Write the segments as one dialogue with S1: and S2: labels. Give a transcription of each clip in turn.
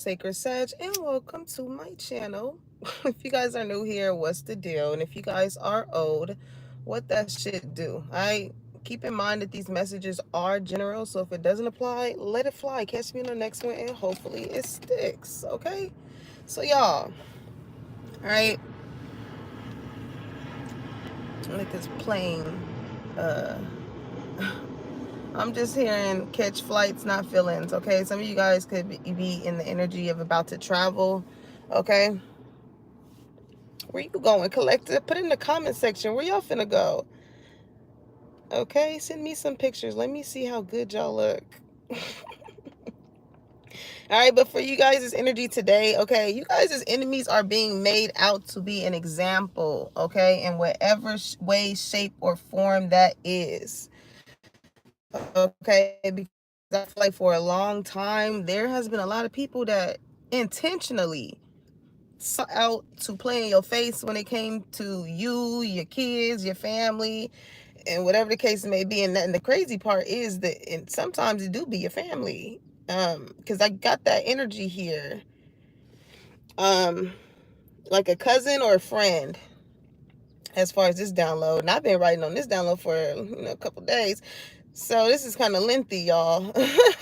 S1: Sacred Sag, and welcome to my channel. If you guys are new here, what's the deal? And if you guys are old, what that shit do? I keep in mind that these messages are general, so if it doesn't apply, let it fly. Catch me in the next one, and hopefully it sticks. Okay? So y'all, all right, like this plane. Uh, I'm just hearing catch flights, not feelings. Okay, some of you guys could be in the energy of about to travel. Okay, where you going? Collect it. Put it in the comment section. Where y'all finna go? Okay, send me some pictures. Let me see how good y'all look. All right, but for you guys' energy today, okay, you guys' enemies are being made out to be an example, okay, in whatever way, shape, or form that is. Okay, because I feel like for a long time, there has been a lot of people that intentionally out to play in your face when it came to you, your kids, your family, and whatever the case may be. And the crazy part is that and sometimes it do be your family. Because I got that energy here. Um, like a cousin or a friend as far as this download. And I've been writing on this download for a couple days. So this is kind of lengthy, y'all.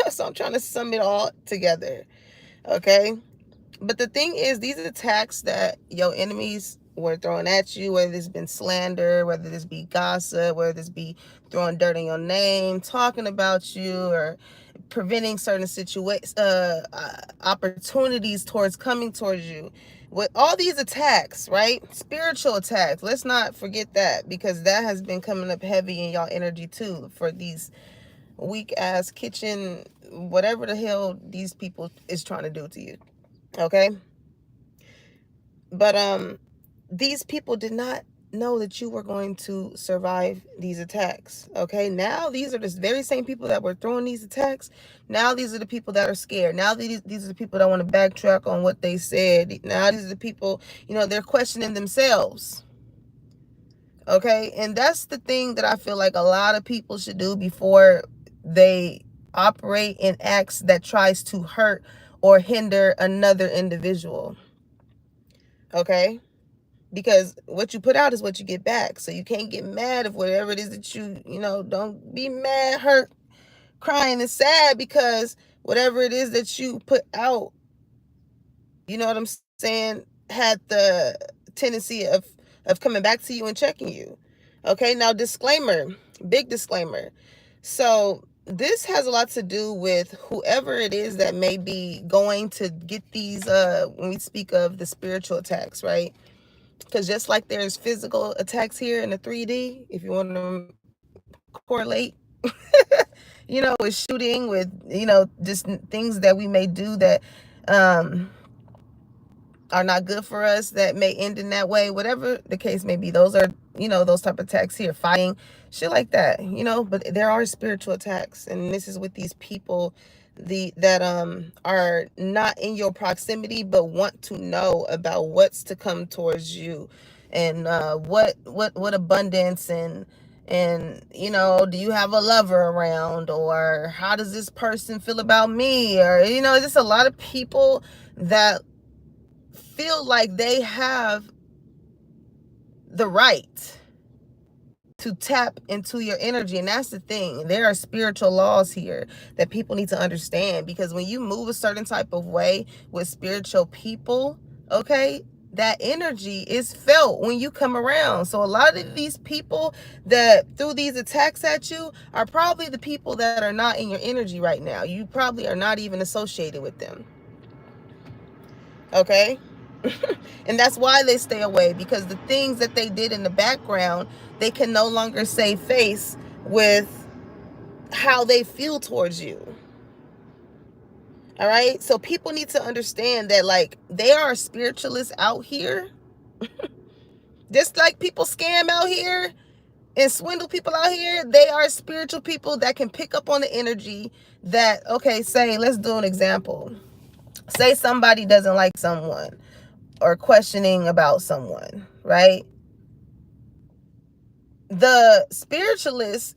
S1: So I'm trying to sum it all together. Okay. But the thing is, these attacks that your enemies were throwing at you, whether this been slander, whether this be gossip, whether this be throwing dirt in your name, talking about you, or preventing certain situations, opportunities towards coming towards you. With all these attacks, right? Spiritual attacks. Let's not forget that, because that has been coming up heavy in y'all energy too for these weak ass kitchen, whatever the hell these people is trying to do to you. Okay? But these people did not know that you were going to survive these attacks. Okay, now these are the very same people that were throwing these attacks. Now these are the people that are scared. Now these are the people that want to backtrack on what they said. Now these are the people, they're questioning themselves. Okay, and that's the thing that I feel like a lot of people should do before they operate in acts that tries to hurt or hinder another individual. Okay, because what you put out is what you get back. So you can't get mad if whatever it is that don't be mad, hurt, crying, and sad because whatever it is that you put out, you know what I'm saying, had the tendency of coming back to you and checking you. Okay, now disclaimer, big disclaimer. So this has a lot to do with whoever it is that may be going to get these when we speak of the spiritual attacks, right? Because just like there's physical attacks here in the 3D, if you want to correlate, with shooting, with, just things that we may do that are not good for us, that may end in that way, whatever the case may be. Those are, those type of attacks here, fighting, shit like that, but there are spiritual attacks. And this is with these people that are not in your proximity but want to know about what's to come towards you, and what abundance, and do you have a lover around, or how does this person feel about me, or just a lot of people that feel like they have the right to tap into your energy. And that's the thing. There are spiritual laws here that people need to understand, because when you move a certain type of way with spiritual people, okay, that energy is felt when you come around. So a lot of these people that threw these attacks at you are probably the people that are not in your energy right now. You probably are not even associated with them. Okay? And that's why they stay away, because the things that they did in the background, they can no longer save face with how they feel towards you. All right? So people need to understand that, like, there are spiritualists out here. Just like people scam out here and swindle people out here, they are spiritual people that can pick up on the energy that, okay, say, let's do an example. Say somebody doesn't like someone or questioning about someone, right? The spiritualists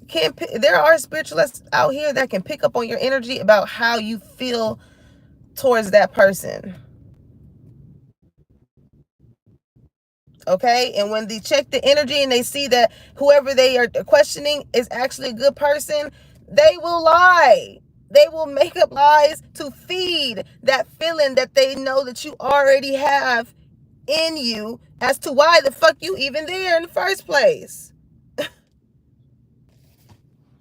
S1: there are spiritualists out here that can pick up on your energy about how you feel towards that person. Okay, and when they check the energy and they see that whoever they are questioning is actually a good person, they will lie. They will make up lies to feed that feeling that they know that you already have in you as to why the fuck you even there in the first place.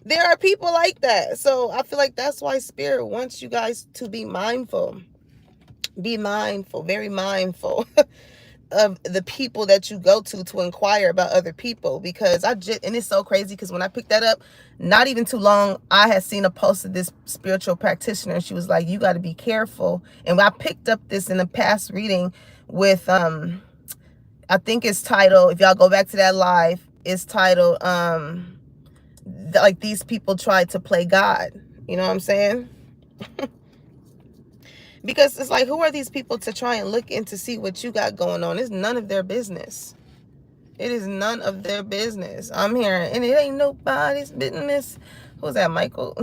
S1: There are people like that. So I feel like that's why Spirit wants you guys to be mindful. Be mindful, very mindful of the people that you go to inquire about other people, because and it's so crazy because when I picked that up, not even too long, I had seen a post of this spiritual practitioner, and she was like, you got to be careful. And when I picked up this in the past reading with I think it's titled, if y'all go back to that live, it's titled like these people tried to play God. You know what I'm saying? Because it's like, who are these people to try and look in to see what you got going on? It's none of their business. It is none of their business. I'm hearing, and it ain't nobody's business. Who's that, Michael?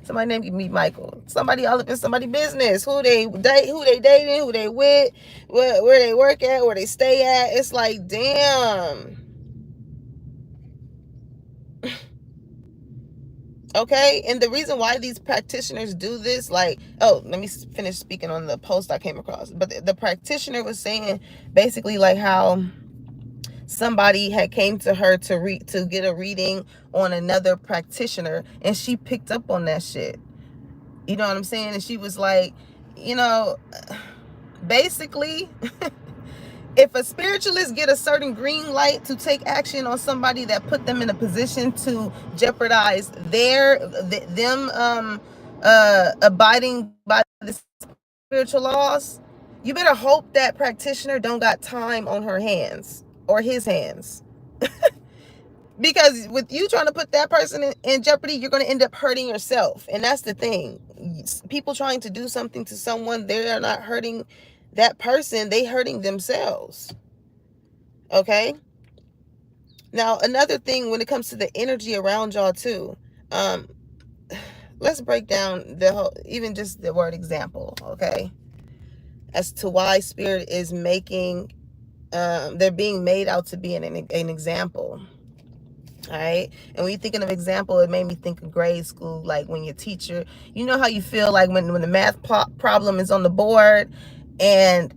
S1: Somebody named me Michael. Somebody all up in somebody's business. Who they date, who they dating, who they with, where they work at, where they stay at. It's like, damn. Okay, and the reason why these practitioners do this, like, oh, let me finish speaking on the post I came across. But the practitioner was saying basically like how somebody had came to her to get a reading on another practitioner, and she picked up on that shit. You know what I'm saying? And she was like, you know, basically if a spiritualist get a certain green light to take action on somebody that put them in a position to jeopardize them abiding by the spiritual laws, you better hope that practitioner don't got time on her hands or his hands. Because with you trying to put that person in jeopardy, you're going to end up hurting yourself. And that's the thing. People trying to do something to someone, they're not hurting that person, they hurting themselves. Okay? Now, another thing when it comes to the energy around y'all too, let's break down the whole, even just the word example, okay? As to why Spirit is making, they're being made out to be an example. All right. And when you're thinking of example, it made me think of grade school. Like when your teacher, you know how you feel like when the math problem is on the board and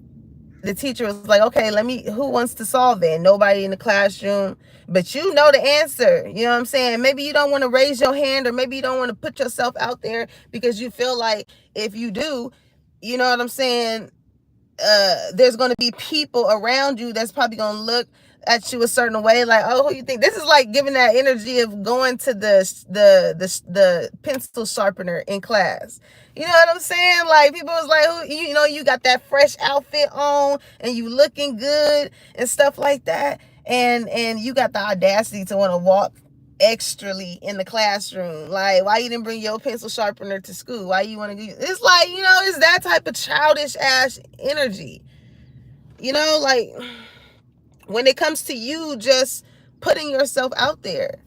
S1: the teacher was like, okay, who wants to solve it? Nobody in the classroom, but you know the answer. You know what I'm saying? Maybe you don't want to raise your hand, or maybe you don't want to put yourself out there because you feel like if you do, you know what I'm saying? There's going to be people around you that's probably going to look at you a certain way, like, oh, who you think? This is like giving that energy of going to the pencil sharpener in class. You know what I'm saying? Like, people was like, who, you know, you got that fresh outfit on and you looking good and stuff like that, and you got the audacity to want to walk extrally in the classroom. Like, why you didn't bring your pencil sharpener to school? Why you want to? It's like, you know, it's that type of childish ass energy. You know, like when it comes to you just putting yourself out there.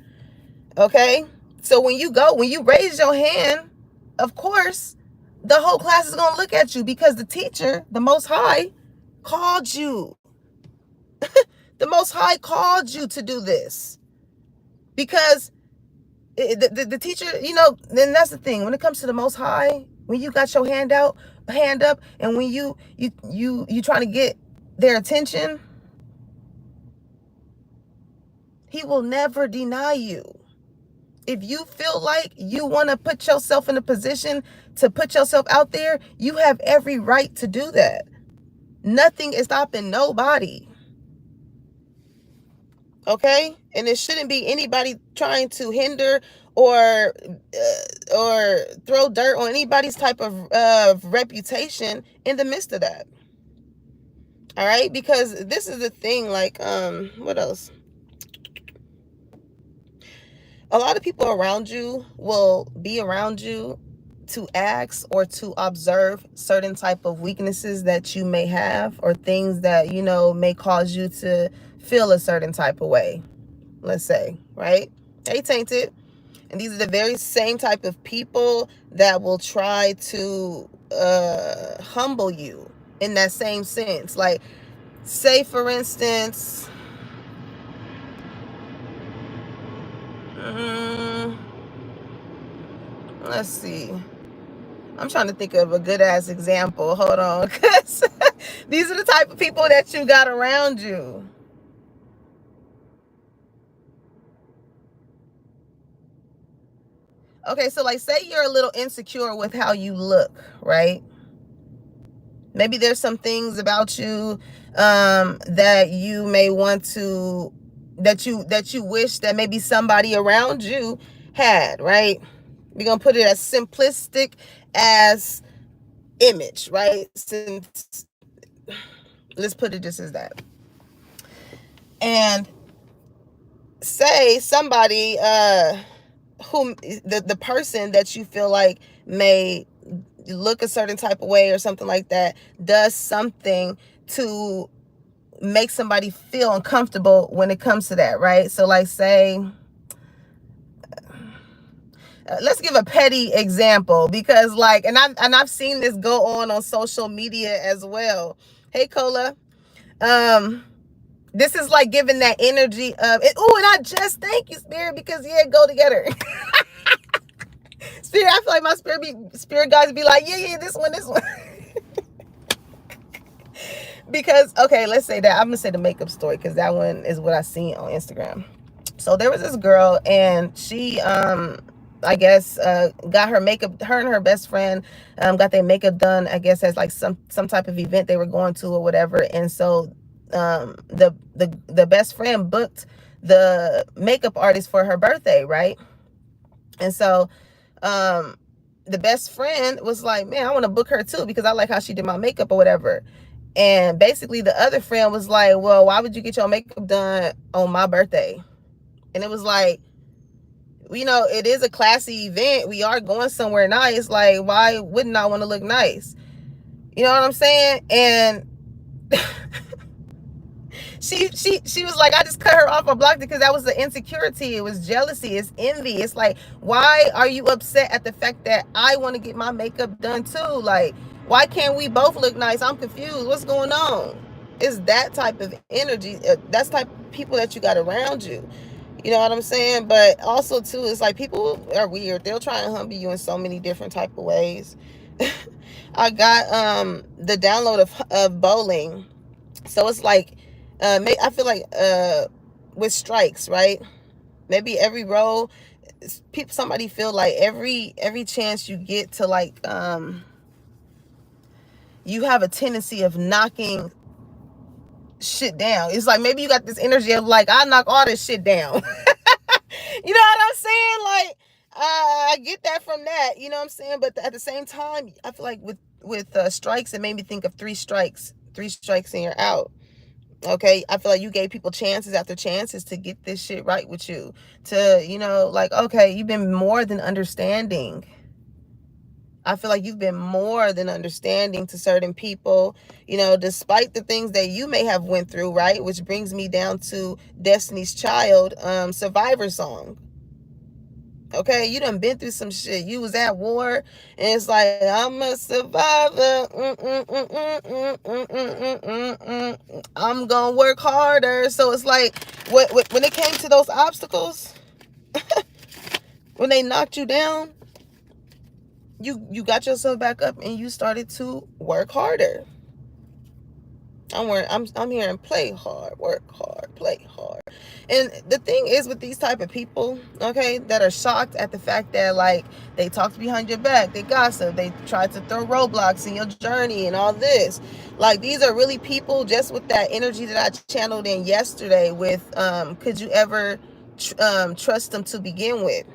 S1: Okay, so when you raise your hand, of course the whole class is gonna look at you, because the teacher, the Most High, called you. The Most High called you to do this. Because the teacher, you know, then that's the thing. When it comes to the Most High, when you got your hand up, and when you trying to get their attention, He will never deny you. If you feel like you want to put yourself in a position to put yourself out there, you have every right to do that. Nothing is stopping nobody. Okay? And it shouldn't be anybody trying to hinder or throw dirt on anybody's type of reputation in the midst of that. All right? Because this is the thing, like, what else? A lot of people around you will be around you to ask or to observe certain type of weaknesses that you may have, or things that, you know, may cause you to feel a certain type of way, let's say, right? They tainted. And these are the very same type of people that will try to humble you in that same sense. Like, say for instance, let's see. I'm trying to think of a good ass example. Hold on, because these are the type of people that you got around you. Okay, so like, say you're a little insecure with how you look, right? Maybe there's some things about you that you may want to, that you wish that maybe somebody around you had, right? We're gonna put it as simplistic as image, right? Since, let's put it just as that. And say somebody whom the person that you feel like may look a certain type of way or something like that does something to make somebody feel uncomfortable when it comes to that, right? So like, say, let's give a petty example, because like, and I've seen this go on social media as well. Hey Cola. This is like giving that energy of it. Oh, and I just thank you, Spirit, because yeah, go together. Spirit, I feel like my spirit guys be like, yeah, this one. Because, okay, let's say that I'm gonna say the makeup story, because that one is what I seen on Instagram. So there was this girl, and she I guess got her makeup, her and her best friend got their makeup done, I guess, as like some type of event they were going to or whatever. And so the best friend booked the makeup artist for her birthday, right? And so the best friend was like, man, I want to book her too, because I like how she did my makeup or whatever. And basically the other friend was like, well, why would you get your makeup done on my birthday? And it was like, you know, it is a classy event. We are going somewhere nice. Like, why wouldn't I want to look nice? You know what I'm saying? And she was like, I just cut her off. I blocked it because that was the insecurity. It was jealousy. It's envy. It's like, why are you upset at the fact that I want to get my makeup done too? Like, why can't we both look nice? I'm confused. What's going on? It's that type of energy. That's type of people that you got around you. You know what I'm saying? But also too, it's like, people are weird. They'll try and humble you in so many different type of ways. I got the download of bowling. So it's like, I feel like with strikes, right? Maybe every roll, somebody feel like every chance you get to like, you have a tendency of knocking shit down. It's like, maybe you got this energy of like, I knock all this shit down. You know what I'm saying? Like, I get that from that. You know what I'm saying? But at the same time, I feel like with strikes, it made me think of three strikes and you're out. Okay, I feel like you gave people chances after chances to get this shit right with you. To, you know, like, okay, you've been more than understanding. I feel like you've been more than understanding to certain people, you know, despite the things that you may have went through, right? Which brings me down to Destiny's Child, Survivor song. Okay, you done been through some shit. You was at war, and it's like, I'm a survivor. I'm gonna work harder. So it's like, when it came to those obstacles, when they knocked you down, you got yourself back up and you started to work harder. I'm hearing play hard, work hard, play hard. And the thing is with these type of people, okay, that are shocked at the fact that like they talked behind your back, they gossip, they tried to throw roadblocks in your journey and all this. Like, these are really people just with that energy that I channeled in yesterday with could you ever trust them to begin with?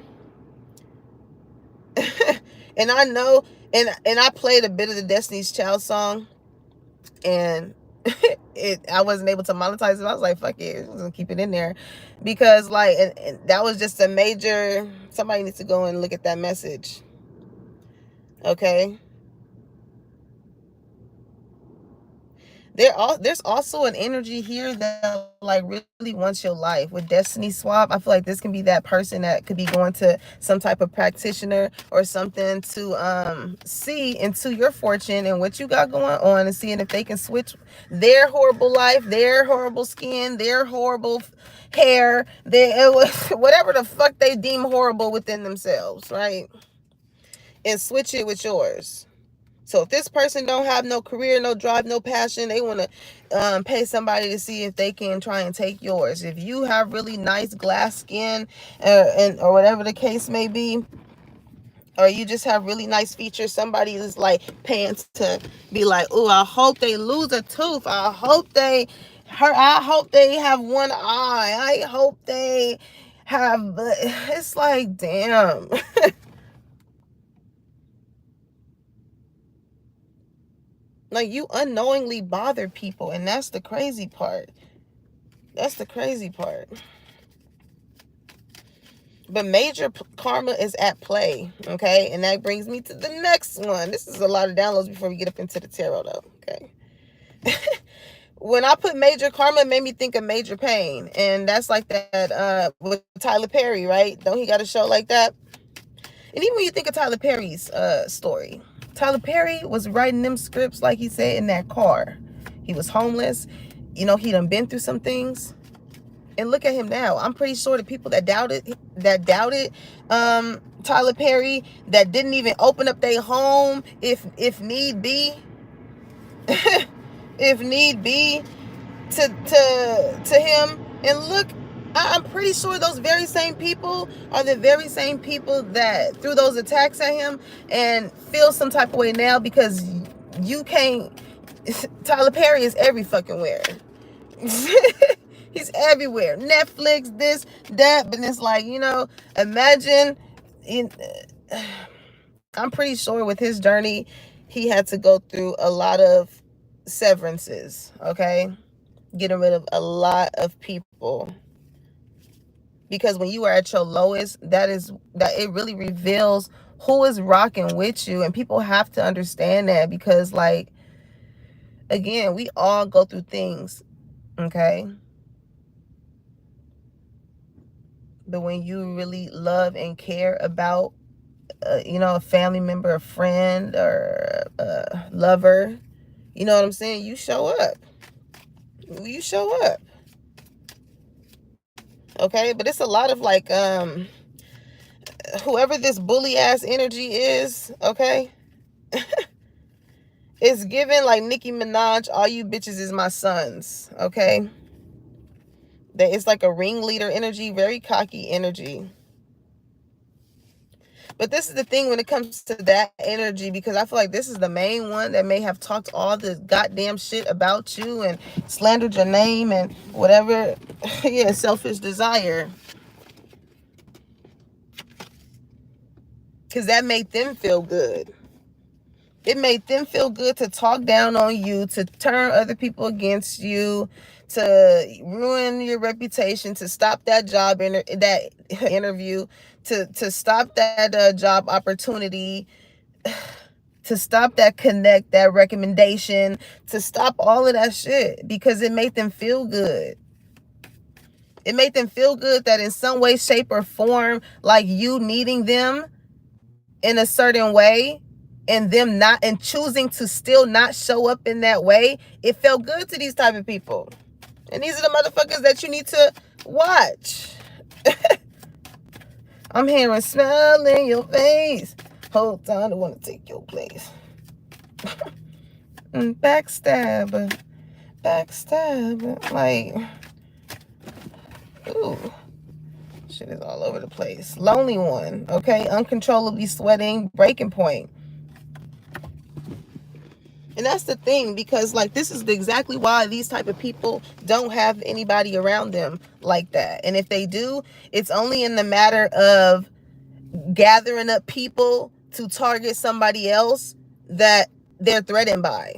S1: And I know, and I played a bit of the Destiny's Child song, and I wasn't able to monetize it. I was like, fuck it, I'm gonna keep it in there, because like, and that was just a major, somebody needs to go and look at that message. Okay, There's also an energy here that like really wants your life. With Destiny Swap, I feel like this can be that person that could be going to some type of practitioner or something to see into your fortune and what you got going on, and seeing if they can switch their horrible life, their horrible skin, their horrible hair, their whatever the fuck they deem horrible within themselves, right? And switch it with yours. So if this person don't have no career, no drive, no passion, they want to pay somebody to see if they can try and take yours. If you have really nice glass skin, or whatever the case may be, or you just have really nice features, somebody is like paying to be like, oh, I hope they lose a tooth. I hope they have one eye. I hope they have. It's like, damn. Like, you unknowingly bother people, and that's the crazy part. That's the crazy part. But major karma is at play, okay? And that brings me to the next one. This is a lot of downloads before we get up into the tarot, though, okay? When I put major karma, it made me think of Major Pain. And that's like that with Tyler Perry, right? Don't he got a show like that? And even when you think of Tyler Perry's story, Tyler Perry was writing them scripts, like he said, in that car. He was homeless. You know, he done been through some things. And look at him now. I'm pretty sure the people that doubted Tyler Perry, that didn't even open up their home if need be, if need be, to him. And look, I'm pretty sure those very same people are the very same people that threw those attacks at him and feel some type of way now, because you can't. Tyler Perry is every fucking where. He's everywhere. Netflix, this, that. But it's like, you know, imagine. I'm pretty sure with his journey, he had to go through a lot of severances, okay? Getting rid of a lot of people. Because when you are at your lowest, that it really reveals who is rocking with you. And people have to understand that, because, like, again, we all go through things, okay? But when you really love and care about, you know, a family member, a friend, or a lover, you know what I'm saying? You show up. You show up. Okay? But it's a lot of like, whoever this bully ass energy is, okay? It's given like Nicki Minaj, all you bitches is my sons, okay? It's like a ringleader energy, very cocky energy. But this is the thing when it comes to that energy, because I feel like this is the main one that may have talked all the goddamn shit about you and slandered your name and whatever. Yeah, selfish desire. Because that made them feel good. It made them feel good to talk down on you, to turn other people against you, to ruin your reputation, to stop that job that interview, to stop that job opportunity, to stop that connect, that recommendation, to stop all of that shit, because it made them feel good. It made them feel good that in some way, shape, or form, like you needing them in a certain way, and them not, and choosing to still not show up in that way, it felt good to these type of people. And these are the motherfuckers that you need to watch. I'm hearing smile in your face. Hold on, I want to take your place. Backstabber. Backstabber. Like, ooh. Shit is all over the place. Lonely one, okay? Uncontrollably sweating, breaking point. And that's the thing, because like this is exactly why these type of people don't have anybody around them like that. And if they do, it's only in the matter of gathering up people to target somebody else that they're threatened by.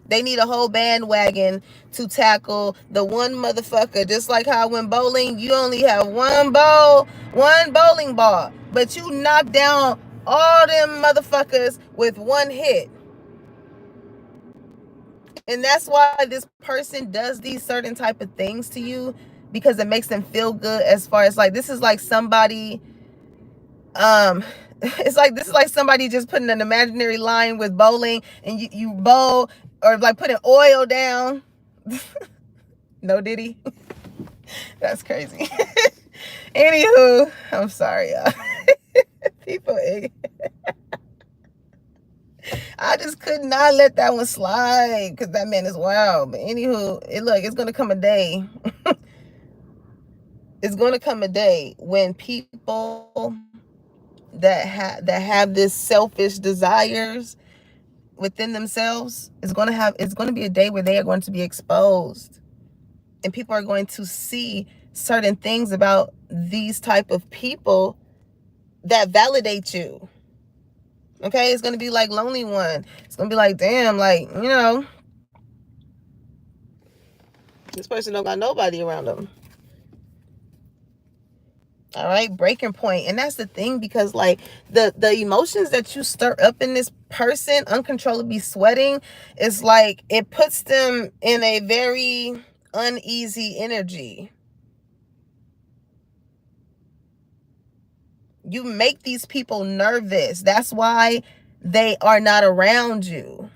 S1: They need a whole bandwagon to tackle the one motherfucker. Just like how when bowling, you only have one bowling ball, but you knock down all them motherfuckers with one hit. And that's why this person does these certain type of things to you, because it makes them feel good. As far as like, this is like somebody, it's like, this is like somebody just putting an imaginary line with bowling, and you bowl, or like putting oil down. No Diddy. That's crazy. Anywho, I'm sorry, y'all. People, I just could not let that one slide, because that man is wild. But anywho, look, it's gonna come a day. It's gonna come a day when people that have this selfish desires within themselves, it's gonna be a day where they are going to be exposed, and people are going to see certain things about these type of people that validate you. Okay, it's gonna be like Lonely One. It's gonna be like, damn, like, you know, this person don't got nobody around them. All right, breaking point. And that's the thing, because like the emotions that you stir up in this person, uncontrollably sweating, is like, it puts them in a very uneasy energy. You make these people nervous. That's why they are not around you.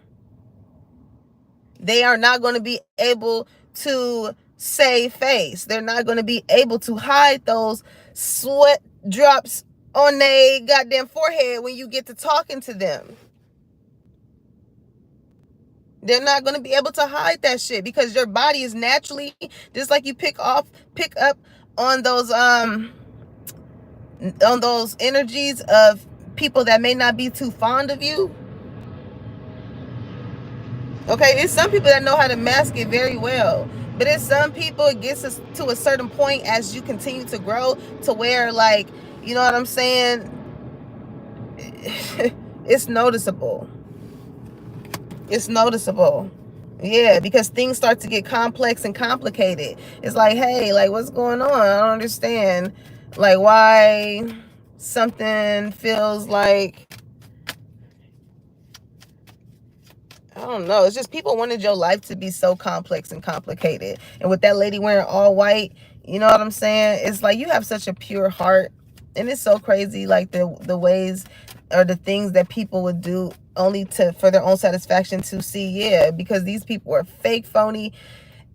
S1: They are not going to be able to save face. They're not going to be able to hide those sweat drops on their goddamn forehead when you get to talking to them. They're not going to be able to hide that shit, because your body is naturally, just like you pick up on those energies of people that may not be too fond of you. Okay, it's some people that know how to mask it very well, but it's some people, it gets us to a certain point as you continue to grow, to where, like, you know what I'm saying, it's noticeable. It's noticeable. Yeah, because things start to get complex and complicated. It's like, hey, like, what's going on? I don't understand, like, why something feels like, I don't know. It's just people wanted your life to be so complex and complicated. And with that lady wearing all white, you know what I'm saying? It's like, you have such a pure heart. And it's so crazy, like the ways or the things that people would do only for their own satisfaction to see. Yeah, because these people are fake, phony,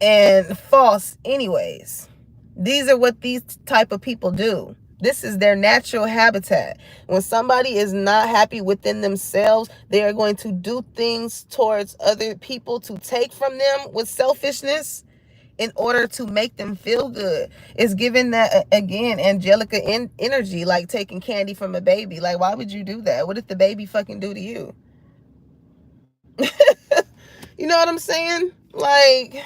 S1: and false anyways. These are what these type of people do. This is their natural habitat. When somebody is not happy within themselves, they are going to do things towards other people to take from them with selfishness in order to make them feel good. It's giving that, again, angelica energy, like taking candy from a baby. Like, why would you do that? What did the baby fucking do to you? You know what I'm saying? Like,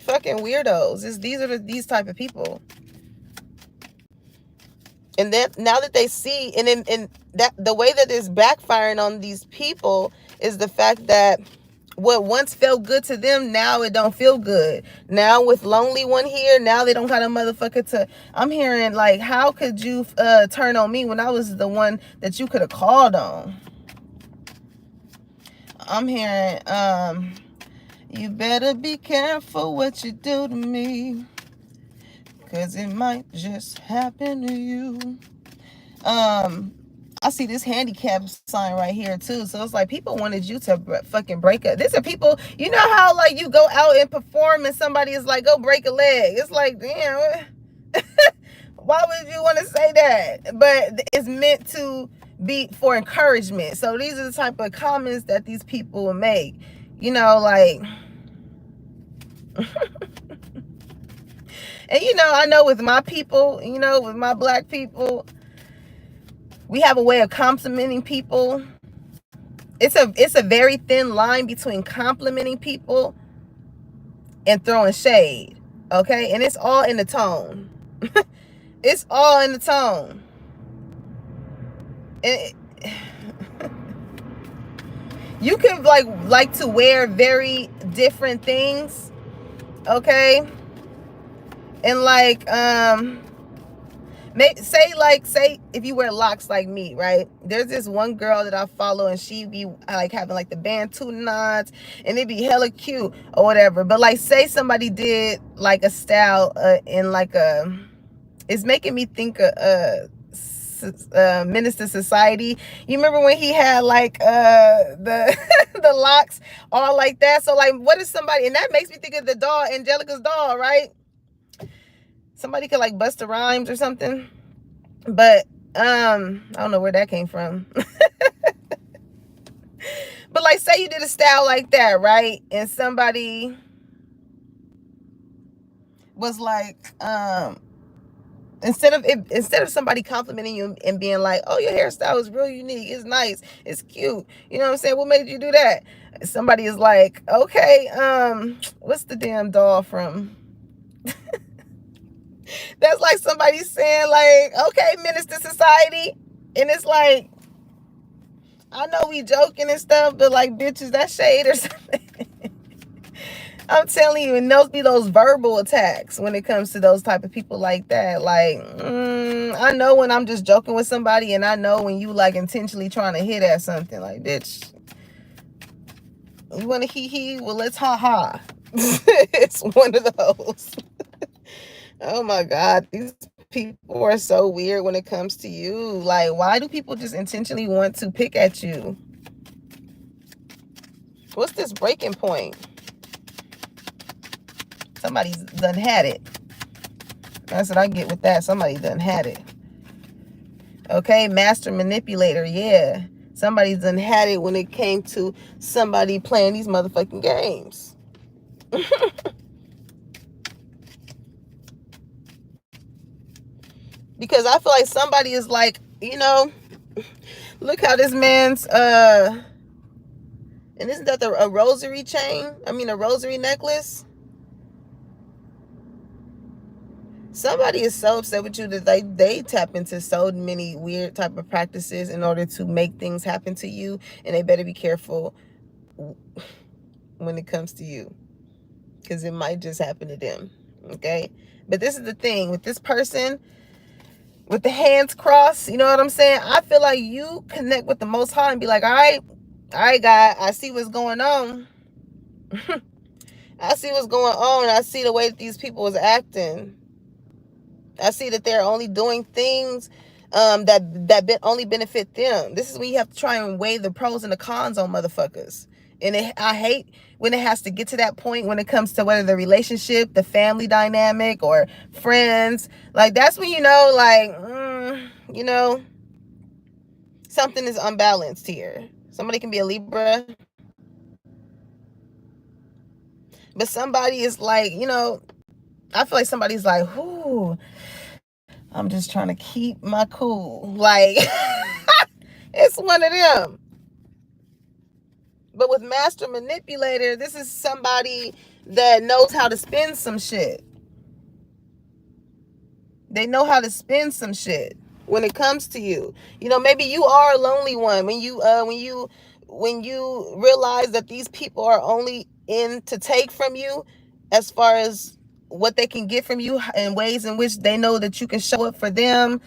S1: fucking weirdos. These type of people. And then now that they see, and that the way that it's backfiring on these people is the fact that what once felt good to them, now it don't feel good. Now with Lonely One here, now they don't have a motherfucker to, I'm hearing like, how could you turn on me when I was the one that you could have called on? I'm hearing, you better be careful what you do to me, 'cause it might just happen to you. I see this handicap sign right here too. So it's like people wanted you to fucking break up. These are people, you know how like you go out and perform and somebody is like, go break a leg. It's like, damn, why would you want to say that? But it's meant to be for encouragement. So these are the type of comments that these people will make. You know, like, and you know, I know with my people, you know, with my black people, we have a way of complimenting people. It's a very thin line between complimenting people and throwing shade. Okay? And it's all in the tone. It's all in the tone. And you can like to wear very different things. Okay? And like Say if you wear locks like me, right? There's this one girl that I follow, and she be like having like the Bantu knots, and it be hella cute or whatever. But like, say somebody did like a style in like a, it's making me think of Minister Society. You remember when he had like the the locks all like that? So like, what is somebody, and that makes me think of the doll, Angelica's doll, right? Somebody could like Busta Rhymes or something. But I don't know where that came from. But like, say you did a style like that, right? And somebody was like, instead of somebody complimenting you and being like, oh, your hairstyle is real unique, it's nice, it's cute, you know what I'm saying, what made you do that? Somebody is like, okay, what's the damn doll from? That's like somebody saying like, okay, Minister Society. And it's like, I know we joking and stuff, but like, bitches, that shade or something. I'm telling you, and those be those verbal attacks when it comes to those type of people like that. Like, I know when I'm just joking with somebody, and I know when you like intentionally trying to hit at something. Like, bitch, you want to hee, well, let's ha. It's one of those. Oh my God, these people are so weird when it comes to you. Like, why do people just intentionally want to pick at you? What's this breaking point? Somebody's done had it. That's what I get with that. Somebody done had it. Okay, master manipulator. Yeah, somebody's done had it when it came to somebody playing these motherfucking games. Because I feel like somebody is like, you know, look how this man's and isn't that a rosary chain? I mean, a rosary necklace. Somebody is so upset with you that they tap into so many weird type of practices in order to make things happen to you, and they better be careful when it comes to you, because it might just happen to them. Okay, but this is the thing with this person with the hands crossed, you know what I'm saying? I feel like you connect with the Most High and be like, all right, God, I see what's going on. I see what's going on. I see the way that these people is acting. I see that they're only doing things that only benefit them. This is when you have to try and weigh the pros and the cons on motherfuckers. And I hate when it has to get to that point when it comes to whether the relationship, the family dynamic, or friends. Like, that's when you know, like, you know, something is unbalanced here. Somebody can be a Libra, but somebody is like, you know, I feel like somebody's like, whoo, I'm just trying to keep my cool. Like, it's one of them. But with master manipulator, this is somebody that knows how to spin some shit. They know how to spin some shit when it comes to you. You know, maybe you are a lonely one when you realize that these people are only in to take from you as far as what they can get from you and ways in which they know that you can show up for them,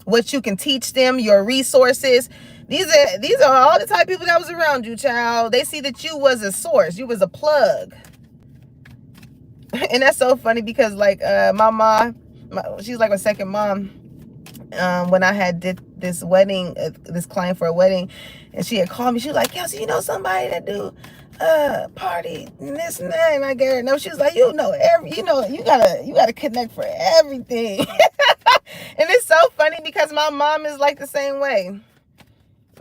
S1: what you can teach them, your resources. These are all the type of people that was around you, child. They see that you was a source, you was a plug. And that's so funny because like my mom, she's like a second mom. When I had did this wedding, this client for a wedding, and she had called me, she was like, Kelsey, you know somebody that do party and this and that? And I gave her no. She was like, you gotta connect for everything. And it's so funny because my mom is like the same way.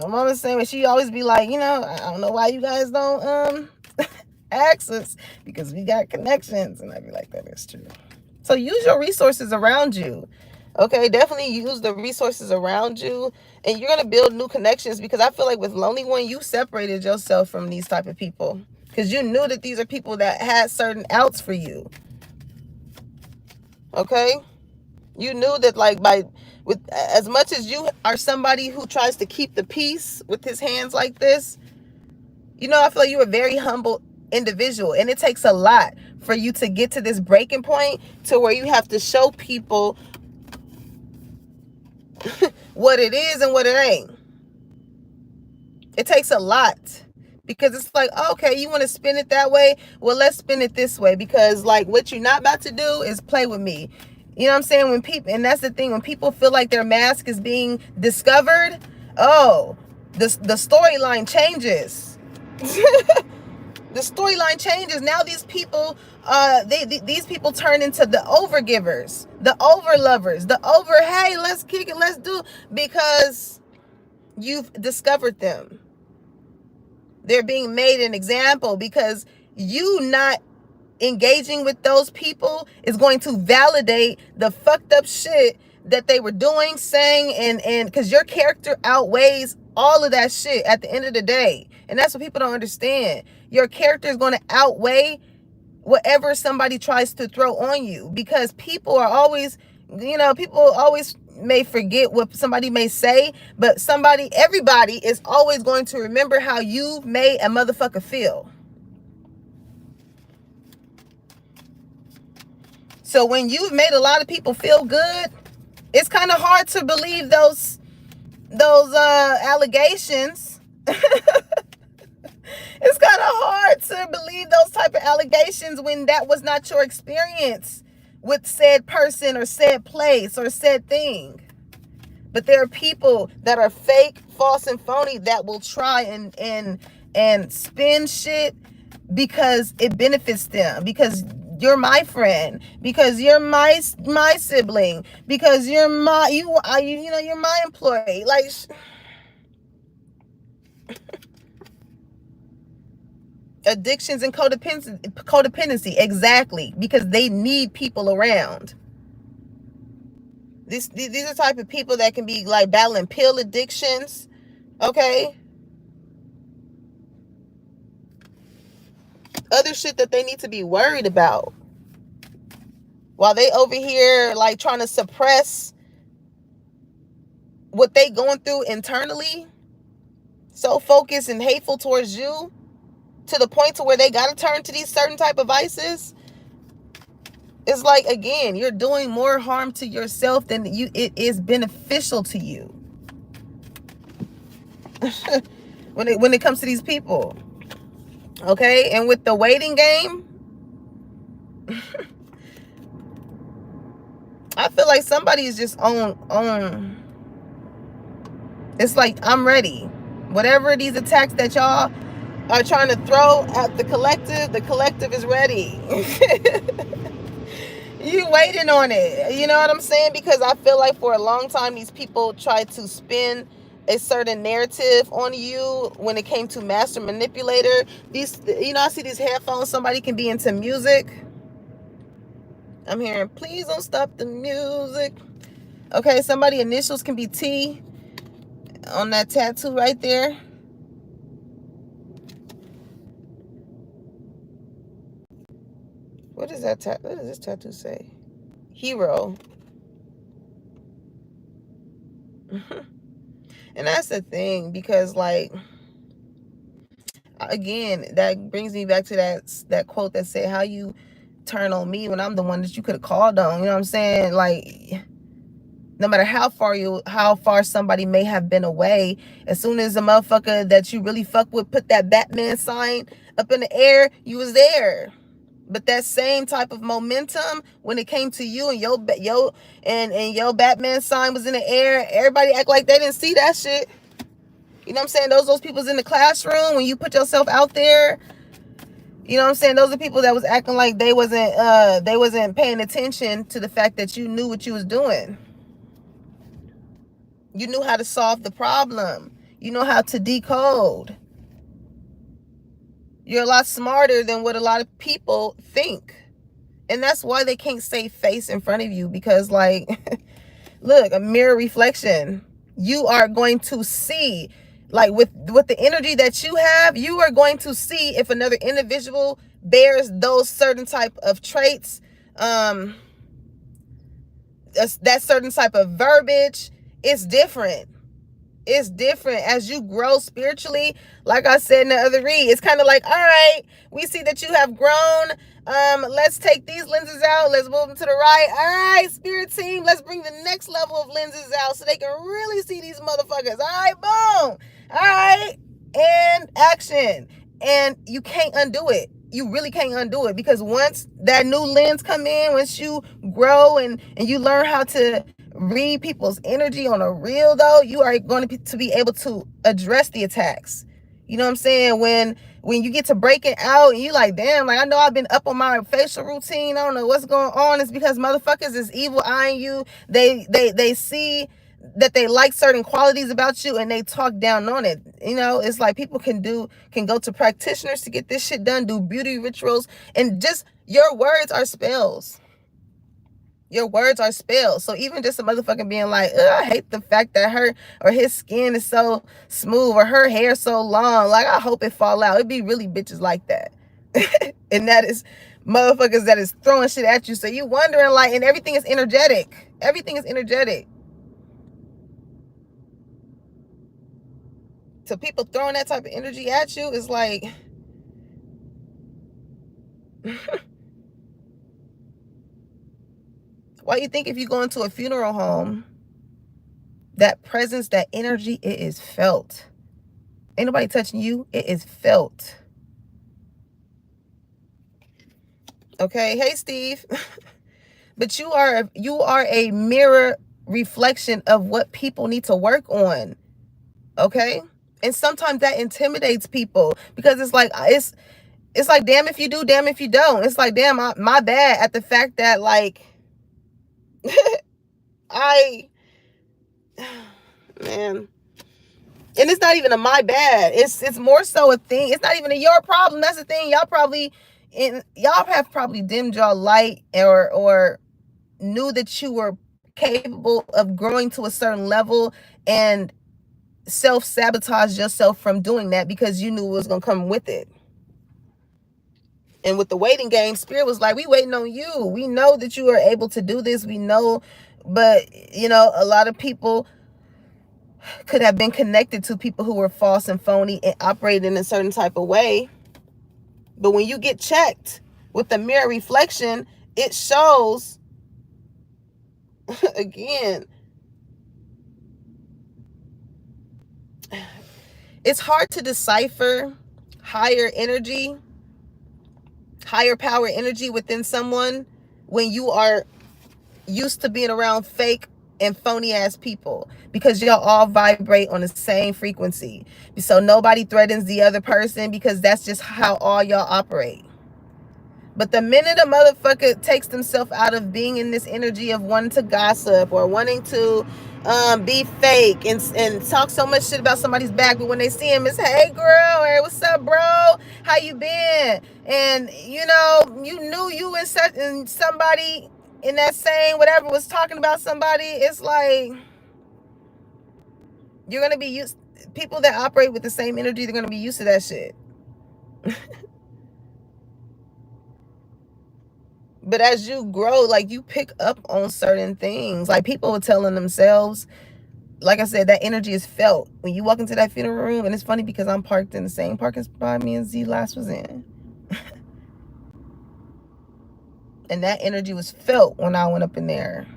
S1: My mom is the same way. She always be like, you know, I don't know why you guys don't ask us, because we got connections. And I'd be like, that is true. So use your resources around you. Okay, definitely use the resources around you, and you're going to build new connections, because I feel like with Lonely One, you separated yourself from these type of people because you knew that these are people that had certain outs for you. Okay, you knew that, like, with as much as you are somebody who tries to keep the peace with his hands like this, you know, I feel like you're a very humble individual, and it takes a lot for you to get to this breaking point to where you have to show people what it is and what it ain't. It takes a lot, because it's like, okay, you want to spin it that way? Well, let's spin it this way, because like what you're not about to do is play with me. You know what I'm saying? When people, and that's the thing, when people feel like their mask is being discovered, oh, the storyline changes. The storyline changes. Now these people, these people turn into the overgivers, the overlovers, hey, let's kick it, let's do, because you've discovered them. They're being made an example, because you not engaging with those people is going to validate the fucked up shit that they were doing, saying, and because your character outweighs all of that shit at the end of the day. And that's what people don't understand. Your character is going to outweigh whatever somebody tries to throw on you, because people are always, people always may forget what somebody may say, but everybody is always going to remember how you made a motherfucker feel. So when you've made a lot of people feel good, it's kind of hard to believe those allegations. It's kind of hard to believe those type of allegations when that was not your experience with said person or said place or said thing. But there are people that are fake, false, and phony that will try and spin shit because it benefits them, because you're my friend, because you're my sibling, because you're you're my employee. Like, addictions and codependency, exactly, because they need people around. These are type of people that can be like battling pill addictions, okay? Other shit that they need to be worried about, while they over here like trying to suppress what they going through internally, so focused and hateful towards you, to the point to where they got to turn to these certain type of vices. It's like, again, you're doing more harm to yourself than it is beneficial to you. when it comes to these people, okay? And with the waiting game, I feel like somebody is just on. It's like, I'm ready. Whatever these attacks that y'all are trying to throw at the collective is ready. You waiting on it. You know what I'm saying? Because I feel like for a long time, these people tried to spin a certain narrative on you when it came to master manipulator. These, I see these headphones. Somebody can be into music. I'm hearing, please don't stop the music. Okay, somebody initials can be T on that tattoo right there. What does this tattoo say? Hero. And that's the thing, because like, again, that brings me back to that quote that said, how you turn on me when I'm the one that you could have called on. You know what I'm saying? Like, no matter how far somebody may have been away, as soon as a motherfucker that you really fuck with put that Batman sign up in the air, you was there. But that same type of momentum, when it came to you and your Batman sign was in the air, everybody act like they didn't see that shit. You know what I'm saying? Those people's in the classroom when you put yourself out there. You know what I'm saying? Those are people that was acting like they wasn't paying attention to the fact that you knew what you was doing. You knew how to solve the problem. You know how to decode. You're a lot smarter than what a lot of people think. And that's why they can't save face in front of you, because like, look, a mirror reflection. You are going to see, like with the energy that you have, you are going to see if another individual bears those certain type of traits, that certain type of verbiage. It's different. It's different as you grow spiritually. Like I said in the other read, it's kind of like, all right, we see that you have grown. Let's take these lenses out. Let's move them to the right. All right, spirit team, let's bring the next level of lenses out so they can really see these motherfuckers. All right, boom. All right, and action. And you can't undo it. You really can't undo it, because once that new lens come in, once you grow and you learn how to read people's energy on a real though, you are going to be able to address the attacks. You know what I'm saying? When you get to breaking out and you like, damn, like I know I've been up on my facial routine, I don't know what's going on. It's because motherfuckers is evil eyeing you. They see that they like certain qualities about you and they talk down on it. You know, it's like people can go to practitioners to get this shit done, do beauty rituals, and just your words are spells. Your words are spells. So even just a motherfucking being like, I hate the fact that her or his skin is so smooth or her hair so long, like I hope it fall out. It'd be really bitches like that. And that is motherfuckers that is throwing shit at you. So you wondering like, and everything is energetic. Everything is energetic. So people throwing that type of energy at you is like why you think if you go into a funeral home, that presence, that energy, it is felt. Ain't nobody touching you. It is felt. Okay. Hey, Steve. But you are a mirror reflection of what people need to work on. Okay. And sometimes that intimidates people because it's like, it's like, damn if you do, damn if you don't. It's like, damn, my bad at the fact that like, man, and it's not even a my bad. It's more so a thing. It's not even your problem. That's the thing. Y'all have probably dimmed your light or knew that you were capable of growing to a certain level and self-sabotage yourself from doing that because you knew it was gonna come with it. And with the waiting game, Spirit was like, we waiting on you. We know that you are able to do this. We know, but you know, a lot of people could have been connected to people who were false and phony and operated in a certain type of way. But when you get checked with the mirror reflection, it shows again. It's hard to decipher higher energy, higher power energy within someone when you are used to being around fake and phony ass people, because y'all all vibrate on the same frequency. So nobody threatens the other person because that's just how all y'all operate. But the minute a motherfucker takes themselves out of being in this energy of wanting to gossip or wanting to be fake and talk so much shit about somebody's back, but when they see him, it's, hey girl, hey, what's up, bro? How you been? And you know, you knew you and somebody in that same whatever was talking about somebody. It's like you're gonna be used. People that operate with the same energy, they're gonna be used to that shit. But as you grow, like you pick up on certain things. Like people were telling themselves, like I said, that energy is felt when you walk into that funeral room. And it's funny because I'm parked in the same parking spot me and Z last was in. And that energy was felt when I went up in there.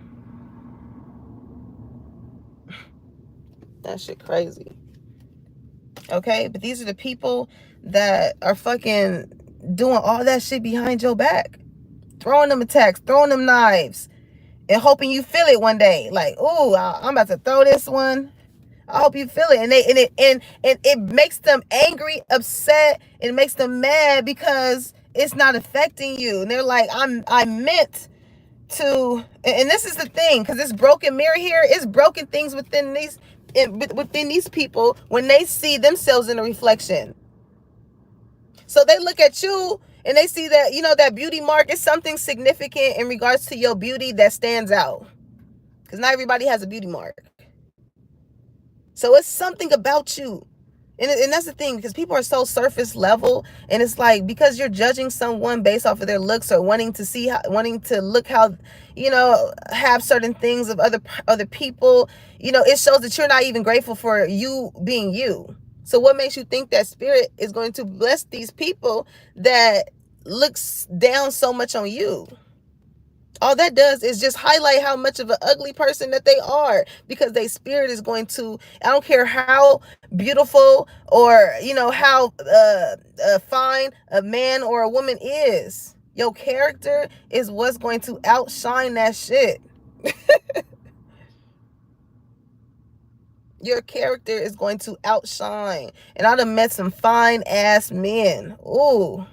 S1: That shit crazy. Okay, but these are the people that are fucking doing all that shit behind your back. Throwing them attacks, throwing them knives, and hoping you feel it one day. Like, oh, I'm about to throw this one. I hope you feel it. And it makes them angry, upset, it makes them mad because it's not affecting you. And they're like, I meant to, and this is the thing, because this broken mirror here is broken things within these people when they see themselves in a reflection. So they look at you and they see that, you know, that beauty mark is something significant in regards to your beauty that stands out. Because not everybody has a beauty mark. So it's something about you. And that's the thing, because people are so surface level, and it's like, because you're judging someone based off of their looks, or wanting to see how, wanting to look how, have certain things of other people, it shows that you're not even grateful for you being you. So what makes you think that spirit is going to bless these people that looks down so much on you? All that does is just highlight how much of an ugly person that they are, because their spirit is going to, I don't care how beautiful or, how fine a man or a woman is. Your character is what's going to outshine that shit. Your character is going to outshine. And I done met some fine ass men. Ooh.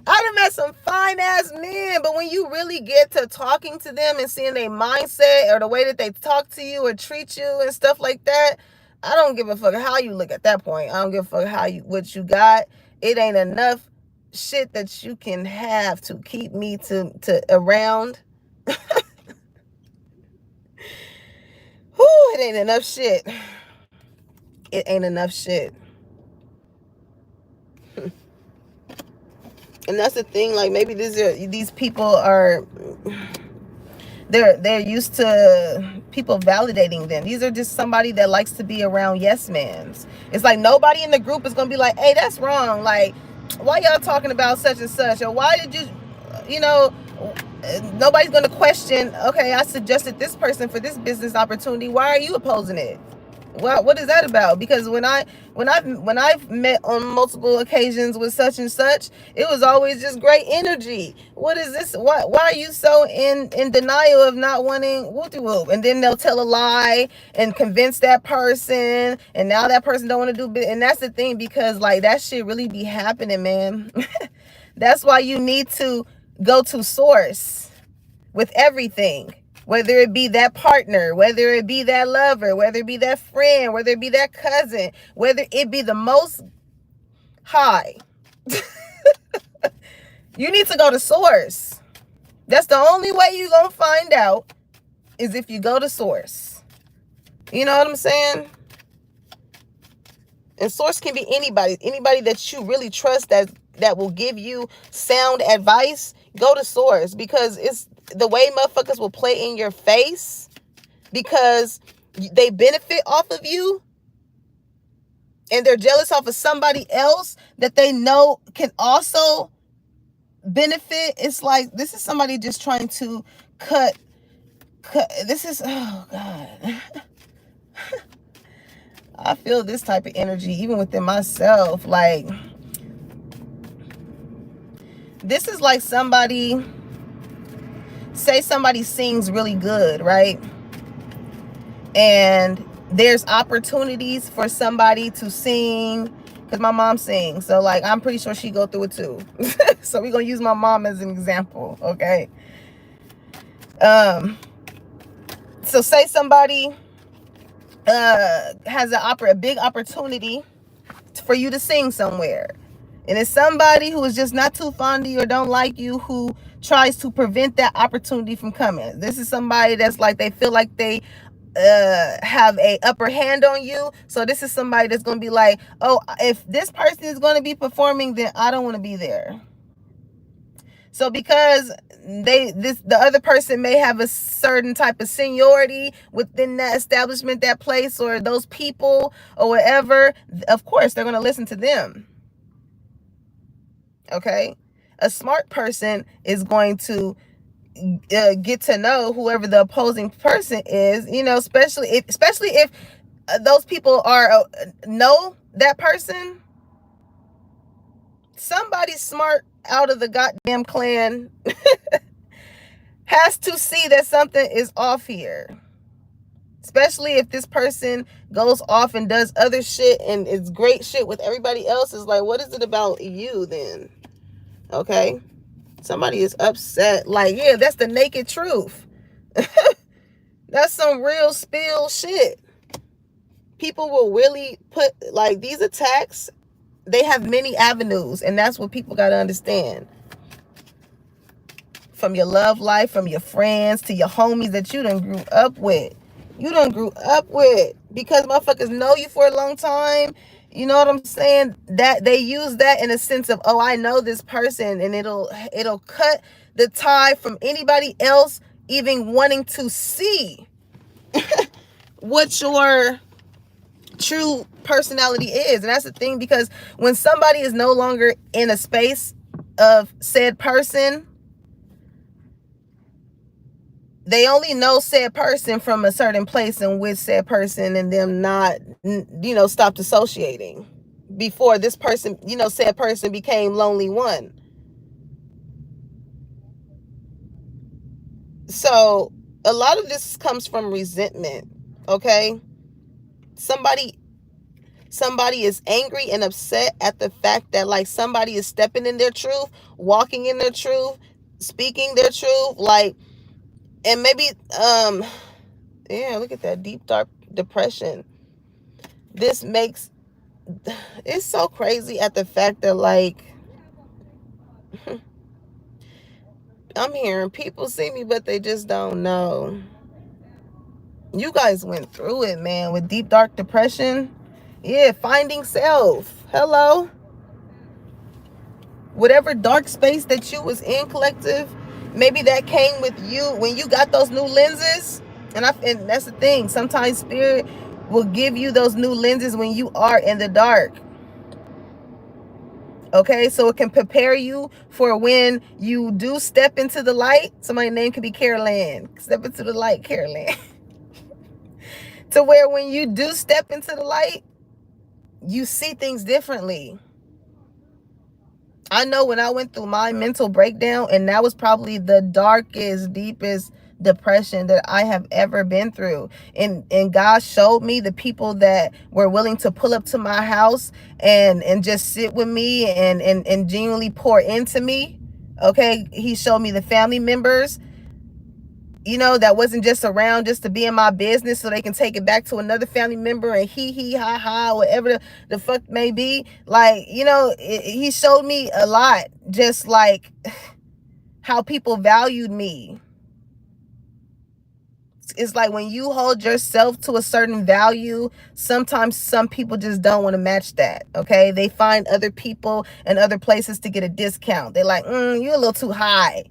S1: I done met some fine ass men, but when you really get to talking to them and seeing their mindset or the way that they talk to you or treat you and stuff like that, I don't give a fuck how you look at that point. I don't give a fuck what you got. It ain't enough shit that you can have to keep me to around. Whew, it ain't enough shit. It ain't enough shit. And that's the thing, like, maybe these people are, they're used to people validating them. These are just somebody that likes to be around yes mans. It's like nobody in the group is gonna be like, hey, that's wrong, like, why y'all talking about such and such, or why did you nobody's gonna question, okay, I suggested this person for this business opportunity, why are you opposing it? Well, what is that about? Because when I've met on multiple occasions with such and such, it was always just great energy. What is this? Why are you so in denial of not wanting whoop-de-whoop? And then they'll tell a lie and convince that person, and now that person don't want to do business. And that's the thing, because like that shit really be happening, man. That's why you need to go to source with everything. Whether it be that partner, whether it be that lover, whether it be that friend, whether it be that cousin, whether it be the most high. You need to go to source. That's the only way you're going to find out, is if you go to source. You know what I'm saying? And source can be anybody that you really trust that will give you sound advice. Go to source, because it's the way motherfuckers will play in your face because they benefit off of you, and they're jealous off of somebody else that they know can also benefit. It's like, this is somebody just trying to cut. This is, oh God. I feel this type of energy even within myself. Like, this is like somebody, say somebody sings really good, right? And there's opportunities for somebody to sing, because my mom sings, so like I'm pretty sure she go through it too. So we're gonna use my mom as an example, okay? So say somebody has a big opportunity for you to sing somewhere, and it's somebody who is just not too fond of you or don't like you, who tries to prevent that opportunity from coming. This is somebody that's like, they feel like they have a upper hand on you. So this is somebody that's going to be like, oh, if this person is going to be performing, then I don't want to be there. So because the other person may have a certain type of seniority within that establishment, that place, or those people or whatever, of course they're going to listen to them. Okay? A smart person is going to get to know whoever the opposing person is, especially if those people are know that person. Somebody smart out of the goddamn clan has to see that something is off here. Especially if this person goes off and does other shit and is great shit with everybody else. Is like, what is it about you then? Okay? Somebody is upset. Like, yeah, that's the naked truth. That's some real spill shit. People will really put, like, these attacks, they have many avenues, and that's what people got to understand. From your love life, from your friends, to your homies that you done grew up with. You done grew up with, because motherfuckers know you for a long time. You know what I'm saying? That they use that in a sense of, oh, I know this person, and it'll cut the tie from anybody else even wanting to see what your true personality is. And that's the thing, because when somebody is no longer in a space of said person, they only know said person from a certain place and with said person, and them not, stopped associating before this person, said person became lonely one. So a lot of this comes from resentment. Okay, somebody is angry and upset at the fact that, like, somebody is stepping in their truth, walking in their truth, speaking their truth, like, and maybe yeah, look at that deep dark depression. This makes, it's so crazy at the fact that, like, I'm hearing people see me, but they just don't know. You guys went through it, man, with deep dark depression. Yeah, finding self. Hello. Whatever dark space that you was in, collective, maybe that came with you when you got those new lenses. And that's the thing. Sometimes spirit will give you those new lenses when you are in the dark. Okay, so it can prepare you for when you do step into the light. Somebody's name could be Carolyn. Step into the light, Carolyn. To where when you do step into the light, you see things differently. I know when I went through my mental breakdown, and that was probably the darkest, deepest depression that I have ever been through. And God showed me the people that were willing to pull up to my house and just sit with me and genuinely pour into me. Okay. He showed me the family members, that wasn't just around just to be in my business so they can take it back to another family member and he ha ha, whatever the fuck may be. Like, he showed me a lot, just like how people valued me. It's like when you hold yourself to a certain value, sometimes some people just don't want to match that. Okay, they find other people and other places to get a discount. They're like, you're a little too high.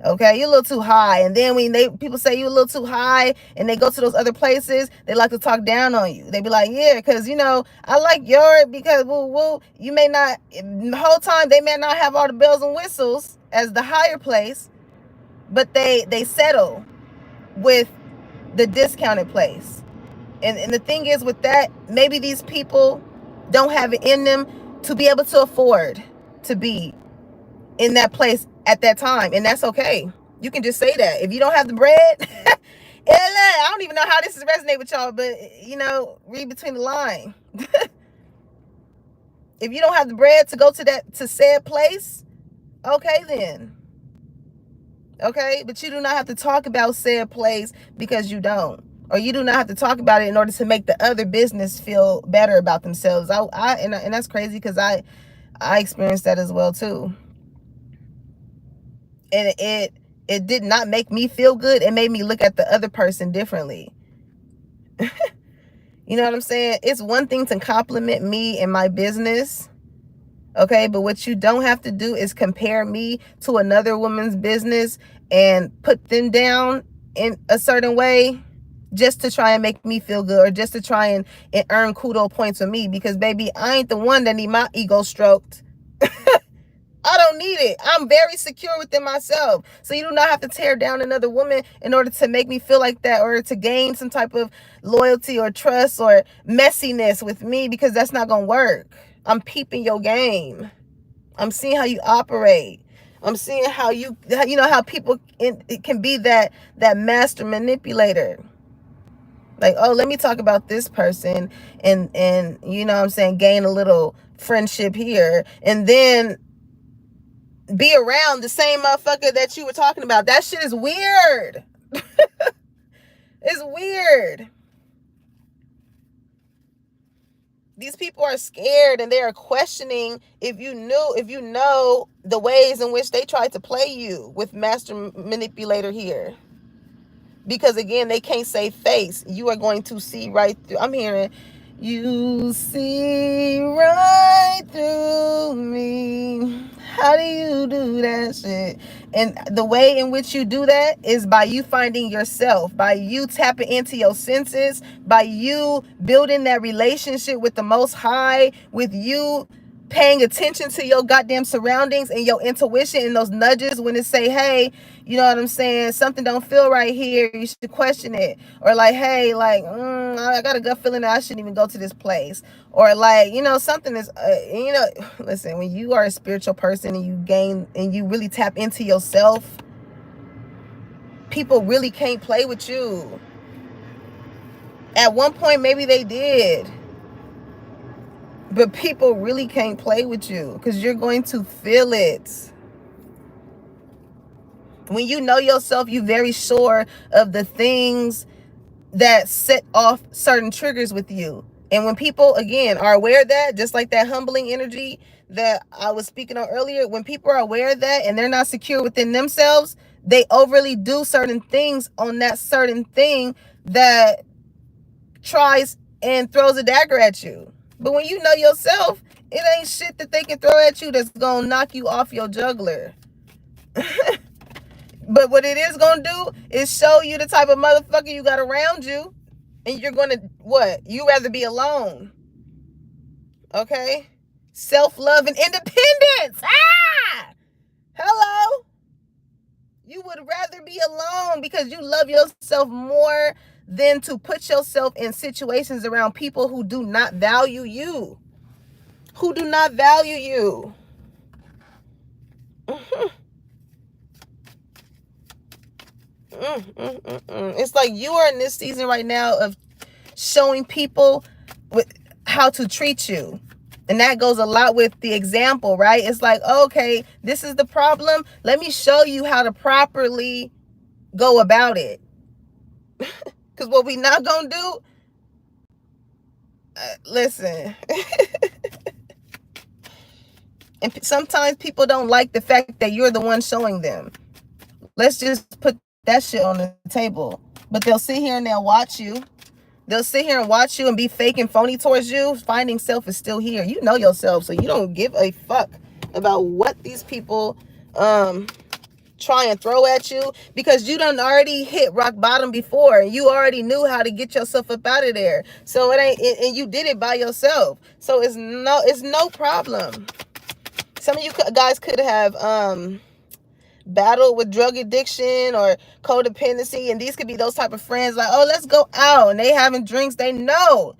S1: Okay, you're a little too high. And then when people say you're a little too high and they go to those other places, they like to talk down on you. They be like, yeah, because, I like yours because, you may not, the whole time they may not have all the bells and whistles as the higher place, but they settle with the discounted place. And the thing is with that, maybe these people don't have it in them to be able to afford to be in that place at that time, and that's okay. You can just say that if you don't have the bread. I don't even know how this is resonate with y'all, but read between the line. If you don't have the bread to go to said place, okay then. Okay, but you do not have to talk about said place because you don't, or you do not have to talk about it in order to make the other business feel better about themselves. And that's crazy because I experienced that as well too. And it did not make me feel good. It made me look at the other person differently. You know what I'm saying? It's one thing to compliment me and my business. Okay, but what you don't have to do is compare me to another woman's business and put them down in a certain way just to try and make me feel good, or just to try and earn kudo points with me, because baby, I ain't the one that need my ego stroked. I don't need it. I'm very secure within myself. So you do not have to tear down another woman in order to make me feel like that, or to gain some type of loyalty or trust or messiness with me, because that's not going to work. I'm peeping your game. I'm seeing how you operate. I'm seeing how how people it can be that master manipulator. Like, oh, let me talk about this person and what I'm saying, gain a little friendship here, and then be around the same motherfucker that you were talking about. That shit is weird. It's weird. These people are scared and they are questioning if you know the ways in which they tried to play you with master manipulator here. Because again, they can't save face. You are going to see right through. I'm hearing, you see right through me. How do you do that shit? And the way in which you do that is by you finding yourself, by you tapping into your senses, by you building that relationship with the Most High, with you paying attention to your goddamn surroundings and your intuition and those nudges when it say, hey, you know what I'm saying, something don't feel right here, you should question it. Or like, hey, like, I got a gut feeling that I shouldn't even go to this place. Or like, you know, something is, you know, listen, when you are a spiritual person and you gain and you really tap into yourself, people really can't play with you. At one point, maybe they did. But people really can't play with you because you're going to feel it. When you know yourself, you're very sure of the things that set off certain triggers with you. And when people, again, are aware of that, just like that humbling energy that I was speaking on earlier, when people are aware of that and they're not secure within themselves, they overly do certain things on that certain thing that tries and throws a dagger at you. But when you know yourself, it ain't shit that they can throw at you that's gonna knock you off your juggler. But what it is gonna do is show you the type of motherfucker you got around you. And you're gonna, what? You rather be alone. Okay? Self-love and independence. Ah! Hello? You would rather be alone because you love yourself more than to put yourself in situations around people who do not value you. Who do not value you. It's like you are in this season right now of showing people how to treat you. And that goes a lot with the example, right? It's like, okay, this is the problem. Let me show you how to properly go about it. Because what we not going to do, listen. And sometimes people don't like the fact that you're the one showing them. Let's just put that shit on the table. But they'll sit here and they'll watch you. They'll sit here and watch you and be fake and phony towards you. Finding self is still here. You know yourself, so you don't give a fuck about what these people try and throw at you, because you done already hit rock bottom before and you already knew how to get yourself up out of there. So it ain't, and you did it by yourself. So it's no problem. Some of you guys could have battled with drug addiction or codependency, and these could be those type of friends like, oh, let's go out, and they having drinks. They know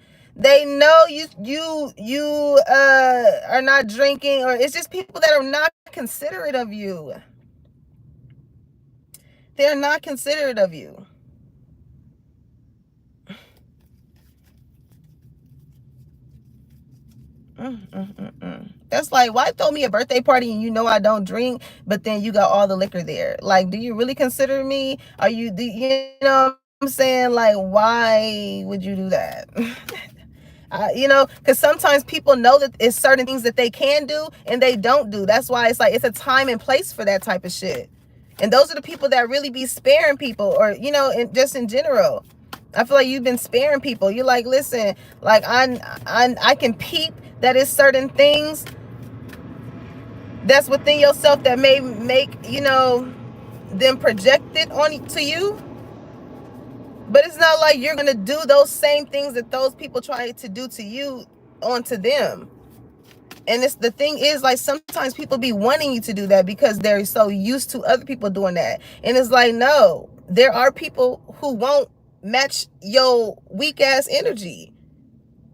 S1: you are not drinking, or it's just people that are not considerate of you. They're not considerate of you. That's like, why throw me a birthday party and you know I don't drink, but then you got all the liquor there? Like, do you really consider me? Are you, you know what I'm saying? Like, why would you do that? You know, because sometimes people know that it's certain things that they can do and they don't do. That's why it's like, it's a time and place for that type of shit. And those are the people that really be sparing people, or, you know, just in general. I feel like you've been sparing people. You're like, listen, like I can peep that it's certain things that's within yourself that may make, you know, them project it on to you. But it's not like you're gonna do those same things that those people try to do to you onto them. And it's, the thing is, like, sometimes people be wanting you to do that because they're so used to other people doing that. And it's like, no, there are people who won't match your weak ass energy.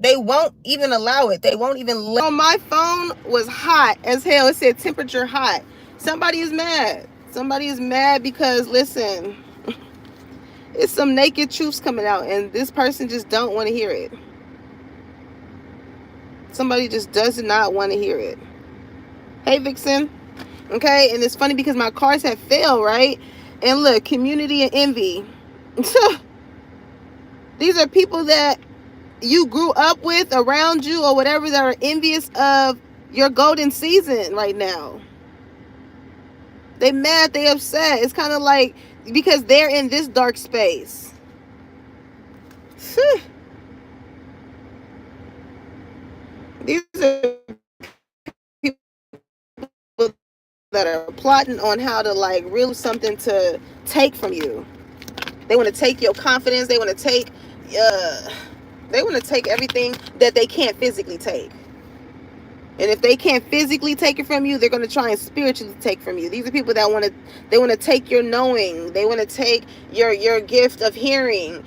S1: They won't even allow it. They won't even let. My phone was hot as hell. It said temperature hot. Somebody is mad. Somebody is mad because, listen, it's some naked truths coming out and this person just don't want to hear it. Somebody just does not want to hear it. Hey, Vixen. Okay, and it's funny because my cards have failed, right? And look, community and envy. These are people that you grew up with, around you, or whatever, that are envious of your golden season right now. They mad, they upset. It's kind of like because they're in this dark space. These are people that are plotting on how to like really something to take from you. They want to take your confidence. They want to take everything that they can't physically take. And if they can't physically take it from you, they're going to try and spiritually take from you. These are people that want to take your knowing. They want to take your gift of hearing.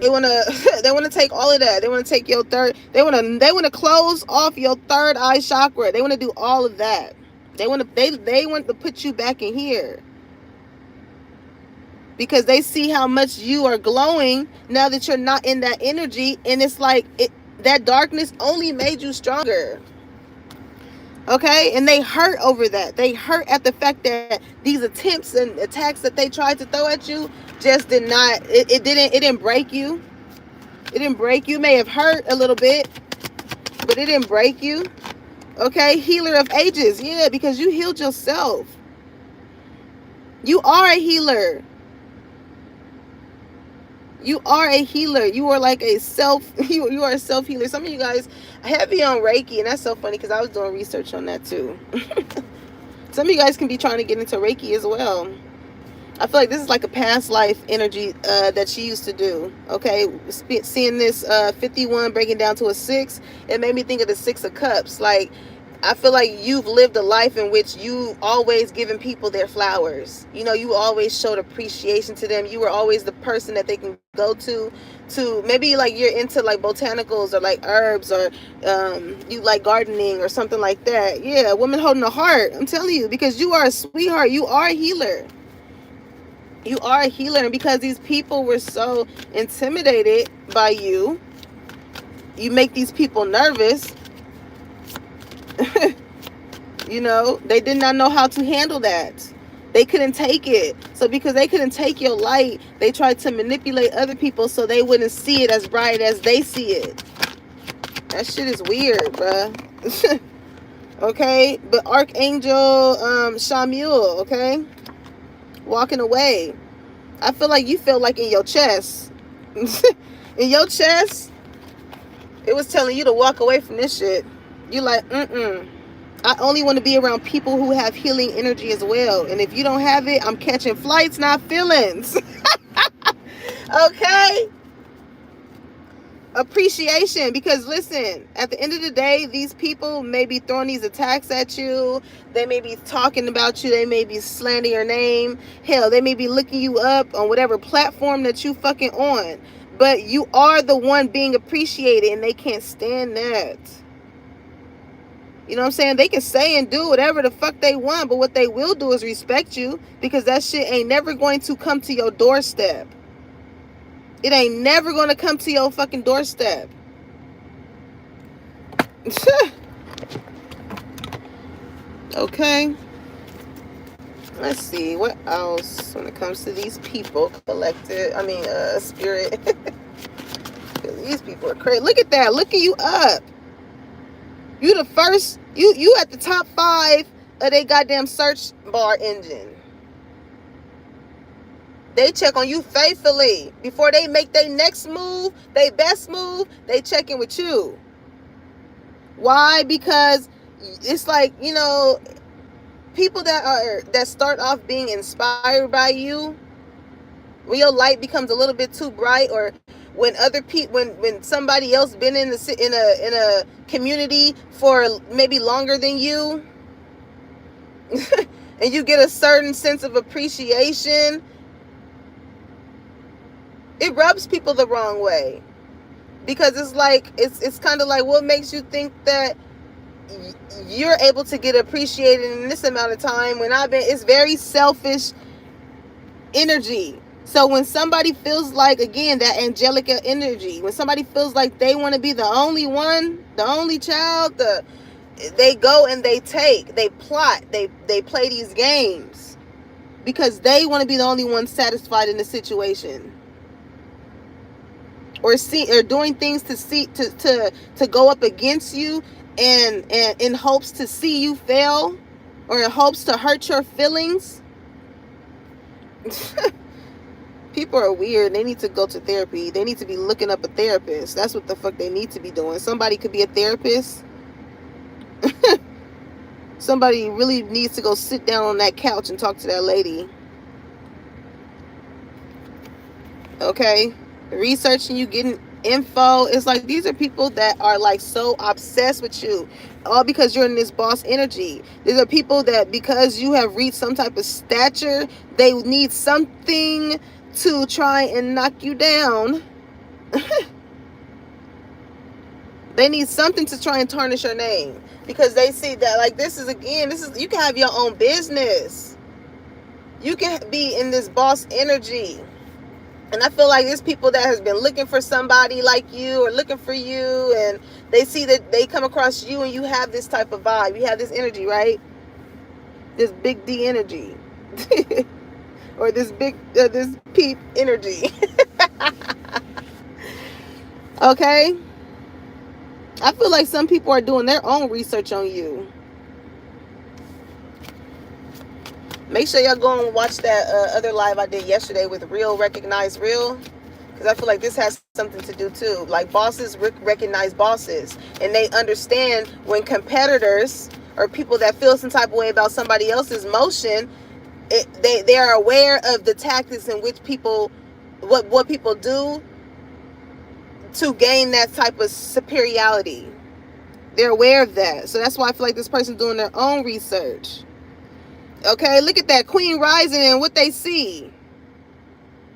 S1: They want to take all of that. They want to take your third. They want to close off your third eye chakra. They want to do all of that. They want to put you back in here. Because they see how much you are glowing now that you're not in that energy, and it's like that darkness only made you stronger. Okay, and they hurt over that. They hurt at the fact that these attempts and attacks that they tried to throw at you just did not. It didn't break you. It didn't break you. It may have hurt a little bit, but it didn't break you. Okay, healer of ages, yeah, because you healed yourself. You are a healer. You are a healer. You are like you are a self-healer. Some of you guys heavy on Reiki, and that's so funny because I was doing research on that too. Some of you guys can be trying to get into Reiki as well. I feel like this is like a past life energy that she used to do. Okay, seeing this 51 breaking down to a 6, it made me think of the 6 of Cups. Like, I feel like you've lived a life in which you always given people their flowers. You know, you always showed appreciation to them. You were always the person that they can go to maybe like you're into like botanicals or like herbs, or you like gardening or something like that. Yeah, a woman holding a heart. I'm telling you, because you are a sweetheart. You are a healer. You are a healer. And because these people were so intimidated by you, you make these people nervous. You know, they did not know how to handle that. They couldn't take it. So because they couldn't take your light, they tried to manipulate other people so they wouldn't see it as bright as they see it. That shit is weird, bruh. Okay, but Archangel Shamuel, okay, walking away. I feel like you feel like in your chest. In your chest, it was telling you to walk away from this shit. You like, I only want to be around people who have healing energy as well. And if you don't have it, I'm catching flights, not feelings. Okay? Appreciation. Because listen, at the end of the day, these people may be throwing these attacks at you. They may be talking about you. They may be slandering your name. Hell, they may be looking you up on whatever platform that you fucking on. But you are the one being appreciated, and they can't stand that. You know what I'm saying? They can say and do whatever the fuck they want, but what they will do is respect you, because that shit ain't never going to come to your doorstep. It ain't never going to come to your fucking doorstep. Okay. Let's see. What else when it comes to these people? Spirit. These people are crazy. Look at that. Looking you up. You the first, you at the top 5 of their goddamn search bar engine. They check on you faithfully. Before they make their next move, their best move, they check in with you. Why? Because it's like, you know, people that start off being inspired by you, when your light becomes a little bit too bright, or when other people, when somebody else been in a community for maybe longer than you, and you get a certain sense of appreciation, it rubs people the wrong way, because it's like it's kind of like, what makes you think that you're able to get appreciated in this amount of time when it's very selfish energy. So when somebody feels like, again, that angelica energy, when somebody feels like they want to be the only one, the only child, they go and they plot, they play these games because they want to be the only one satisfied in the situation, or doing things to go up against you, and in hopes to see you fail, or in hopes to hurt your feelings. People are weird. They need to go to therapy. They need to be looking up a therapist. That's what the fuck they need to be doing. Somebody could be a therapist. Somebody really needs to go sit down on that couch and talk to that lady. Okay? Researching you, getting info. It's like these are people that are like so obsessed with you, all because you're in this boss energy. These are people that because you have reached some type of stature, they need something to try and knock you down. They need something to try and tarnish your name, because they see that like this is you can have your own business. You can be in this boss energy. And I feel like there's people that has been looking for somebody like you or looking for you, and they see that they come across you and you have this type of vibe. You have this energy, right? This big D energy. Or this peep energy. Okay? I feel like some people are doing their own research on you. Make sure y'all go and watch that other live I did yesterday with Real Recognize Real, because I feel like this has something to do too. Like bosses recognize bosses, and they understand when competitors or people that feel some type of way about somebody else's motion, they are aware of the tactics in which people, what people do to gain that type of superiority. They're aware of that. So that's why I feel like this person's doing their own research. Okay, look at that Queen rising and what they see.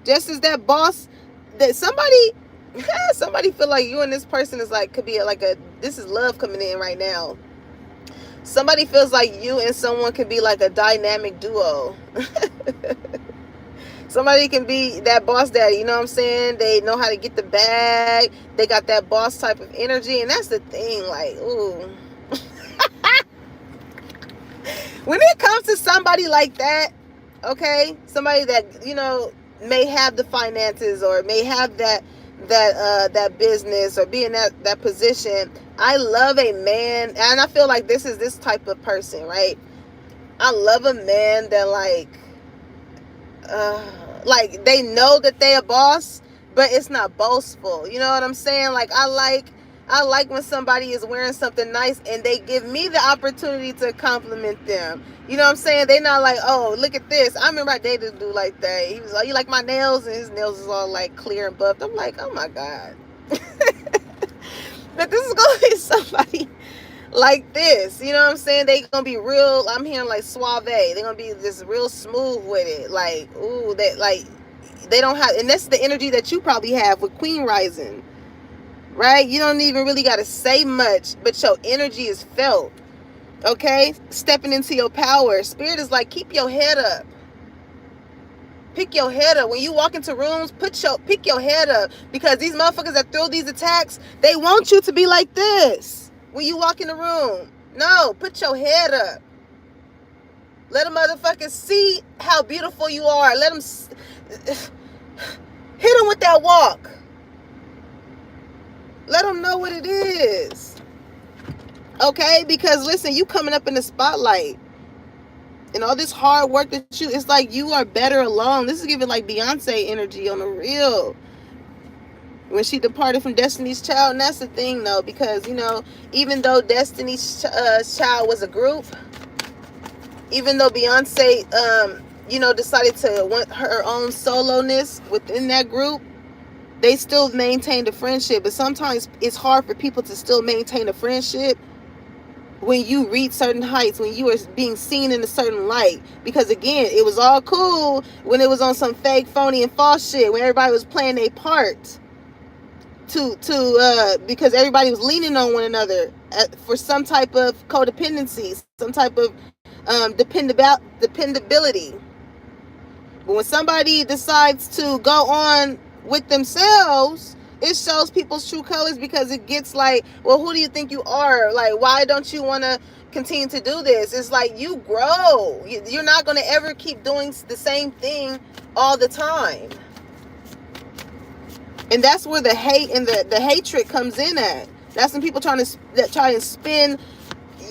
S1: Just as that boss, that somebody feel like you and this person is like, could be like this is love coming in right now. Somebody feels like you and someone could be like a dynamic duo. Somebody can be that boss daddy, you know what I'm saying? They know how to get the bag. They got that boss type of energy. And that's the thing, like, ooh. When it comes to somebody like that, okay, somebody that, you know, may have the finances or may have that business or be in that position, I love a man, and I feel like this is this type of person, right? I love a man that like they know that they a boss, but it's not boastful. You know what I'm saying? Like I like when somebody is wearing something nice and they give me the opportunity to compliment them. You know what I'm saying? They not like, oh, look at this. I remember I dated a dude like that. He was like, you like my nails? And his nails is all like clear and buffed. I'm like, oh my God. But this is going to be somebody like this. You know what I'm saying? They going to be real, I'm hearing like suave. They're going to be just real smooth with it. Like, ooh, they don't have, and that's the energy that you probably have with Queen Rising. Right? You don't even really got to say much, but your energy is felt. Okay? Stepping into your power. Spirit is like, keep your head up. Pick your head up. When you walk into rooms, pick your head up. Because these motherfuckers that throw these attacks, they want you to be like this when you walk in the room. No, put your head up. Let a motherfucker see how beautiful you are. Let them hit them with that walk. Let them know what it is. Okay? Because listen, you coming up in the spotlight. And all this hard work that it's like you are better alone. This is giving like Beyonce energy on the real. When she departed from Destiny's Child. And that's the thing though. Because, you know, even though Destiny's Child was a group. Even though Beyonce, you know, decided to want her own soloness within that group. They still maintained a friendship. But sometimes it's hard for people to still maintain a friendship when you reach certain heights, when you are being seen in a certain light. Because again, it was all cool when it was on some fake, phony, and false shit, when everybody was playing their part because everybody was leaning on one another for some type of codependency, some type of dependability. But when somebody decides to go on with themselves, it shows people's true colors, because it gets like, well, who do you think you are? Like, why don't you want to continue to do this? It's like you grow. You're not going to ever keep doing the same thing all the time. And that's where the hate and the hatred comes in at. That's when people try and spin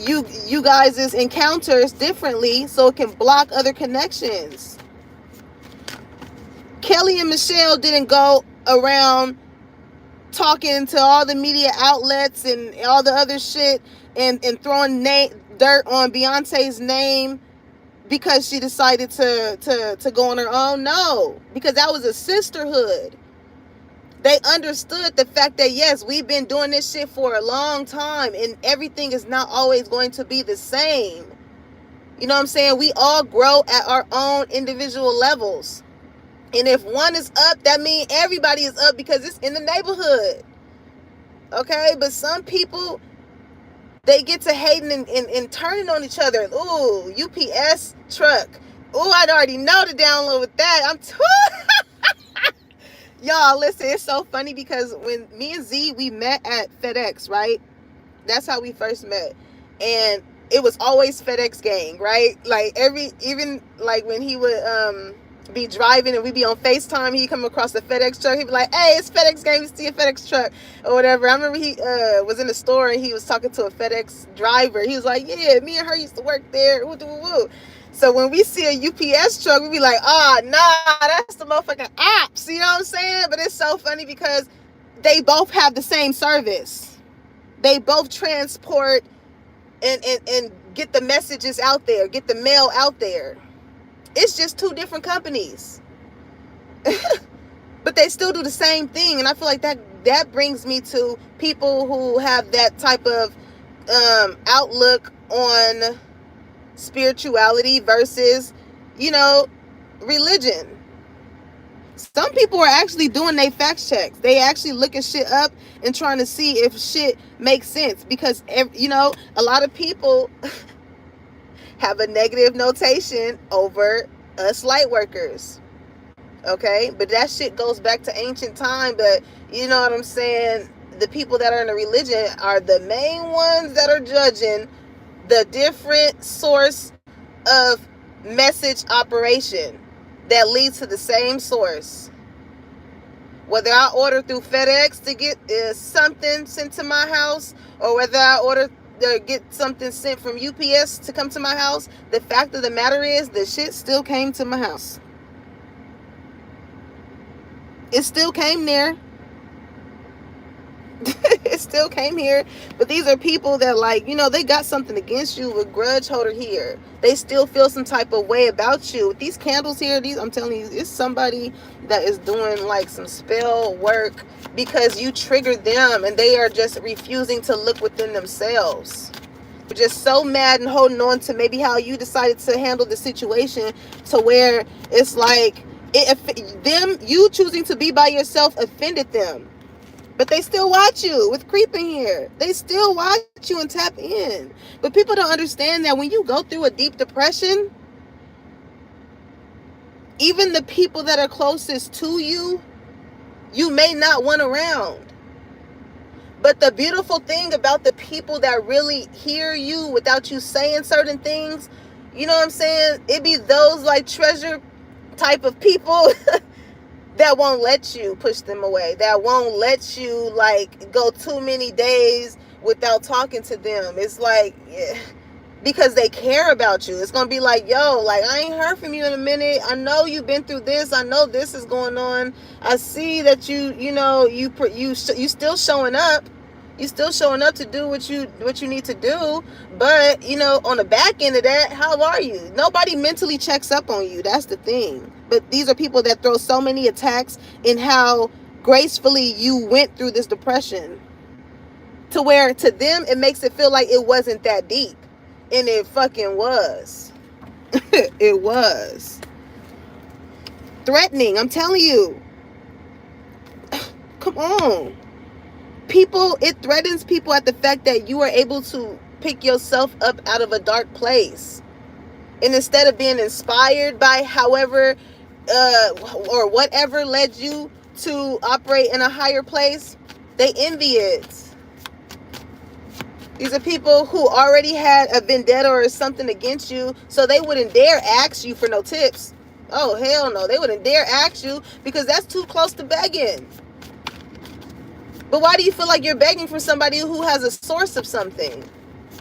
S1: you guys' encounters differently so it can block other connections. Kelly and Michelle didn't go around talking to all the media outlets and all the other shit and throwing dirt on Beyonce's name because she decided to go on her own. No, because that was a sisterhood. They understood the fact that, yes, we've been doing this shit for a long time and everything is not always going to be the same. You know what I'm saying? We all grow at our own individual levels. And if one is up, that means everybody is up because it's in the neighborhood. Okay? But some people, they get to hating and turning on each other. Ooh, UPS truck. Ooh, I'd already know to download with that. Y'all, listen, it's so funny because when me and Z, we met at FedEx, right? That's how we first met. And it was always FedEx gang, right? Like even like when he would be driving and we'd be on FaceTime, he'd come across the FedEx truck, he'd be like, hey, it's FedEx gang, we see a FedEx truck or whatever. I remember he was in the store and he was talking to a FedEx driver. He was like, yeah, me and her used to work there. Woo, woo, woo. So when we see a UPS truck, we be like, nah, that's the motherfucking ops. You know what I'm saying? But it's so funny because they both have the same service. They both transport and get the messages out there, get the mail out there. It's just two different companies. But they still do the same thing. And I feel like that brings me to people who have that type of outlook on spirituality versus, religion. Some people are actually doing their fact checks. They actually looking shit up and trying to see if shit makes sense because, a lot of people have a negative notation over us light workers. Okay? But that shit goes back to ancient time. But you know what I'm saying? The people that are in the religion are the main ones that are judging the different source of message operation that leads to the same source. Whether I order through FedEx to get something sent to my house, or whether I order to get something sent from UPS to come to my house, the fact of the matter is the shit still came to my house. It still came there. It still came here. But these are people that they got something against you, a grudge holder here. They still feel some type of way about you. With these candles here, I'm telling you, it's somebody that is doing some spell work because you triggered them and they are just refusing to look within themselves. We're just so mad and holding on to maybe how you decided to handle the situation to where it's like you choosing to be by yourself offended them. But they still watch you with creeping here. They still watch you and tap in. But people don't understand that when you go through a deep depression, even the people that are closest to you, you may not want around. But the beautiful thing about the people that really hear you without you saying certain things, you know what I'm saying? It be those treasure type of people that won't let you push them away. That won't let you go too many days without talking to them. It's because they care about you. It's gonna be I ain't heard from you in a minute. I know you've been through this. I know this is going on. I see that you still showing up. You still showing up to do what you need to do. But on the back end of that, how are you? Nobody mentally checks up on you. That's the thing. But these are people that throw so many attacks in how gracefully you went through this depression, to where to them it makes it feel like it wasn't that deep. And it fucking was. It was. Threatening, I'm telling you. Come on. It threatens people at the fact that you are able to pick yourself up out of a dark place. And instead of being inspired by however or whatever led you to operate in a higher place, they envy it. These are people who already had a vendetta or something against you, so they wouldn't dare ask you for no tips. Oh, hell no. They wouldn't dare ask you because that's too close to begging. But why do you feel like you're begging from somebody who has a source of something?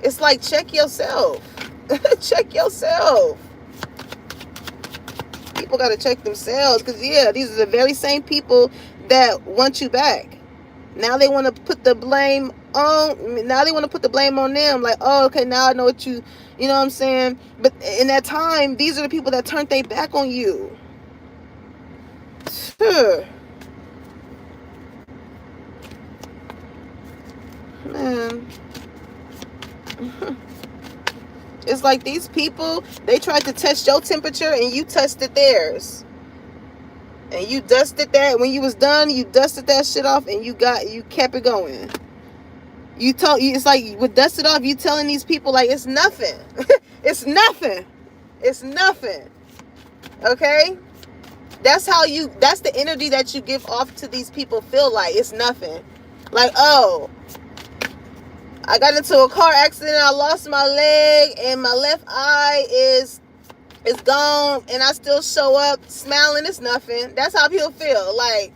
S1: It's check yourself. Check yourself. people got to check themselves, because yeah, these are the very same people that want you back. Now they want to put the blame on. Now they want to put the blame on them. Like, oh, okay, now I know what you know what I'm saying. But in that time, these are the people that turned their back on you. Man. It's like these people, they tried to test your temperature and you tested theirs. And you dusted that. When you was done, you dusted that shit off and you kept it going. It's like with dusted off, you telling these people like it's nothing. It's nothing. It's nothing. Okay? That's the energy that you give off to these people. Feel like it's nothing. Like, oh, I got into a car accident, I lost my leg, and my left eye is gone, and I still show up smiling. It's nothing. That's how people feel. Like,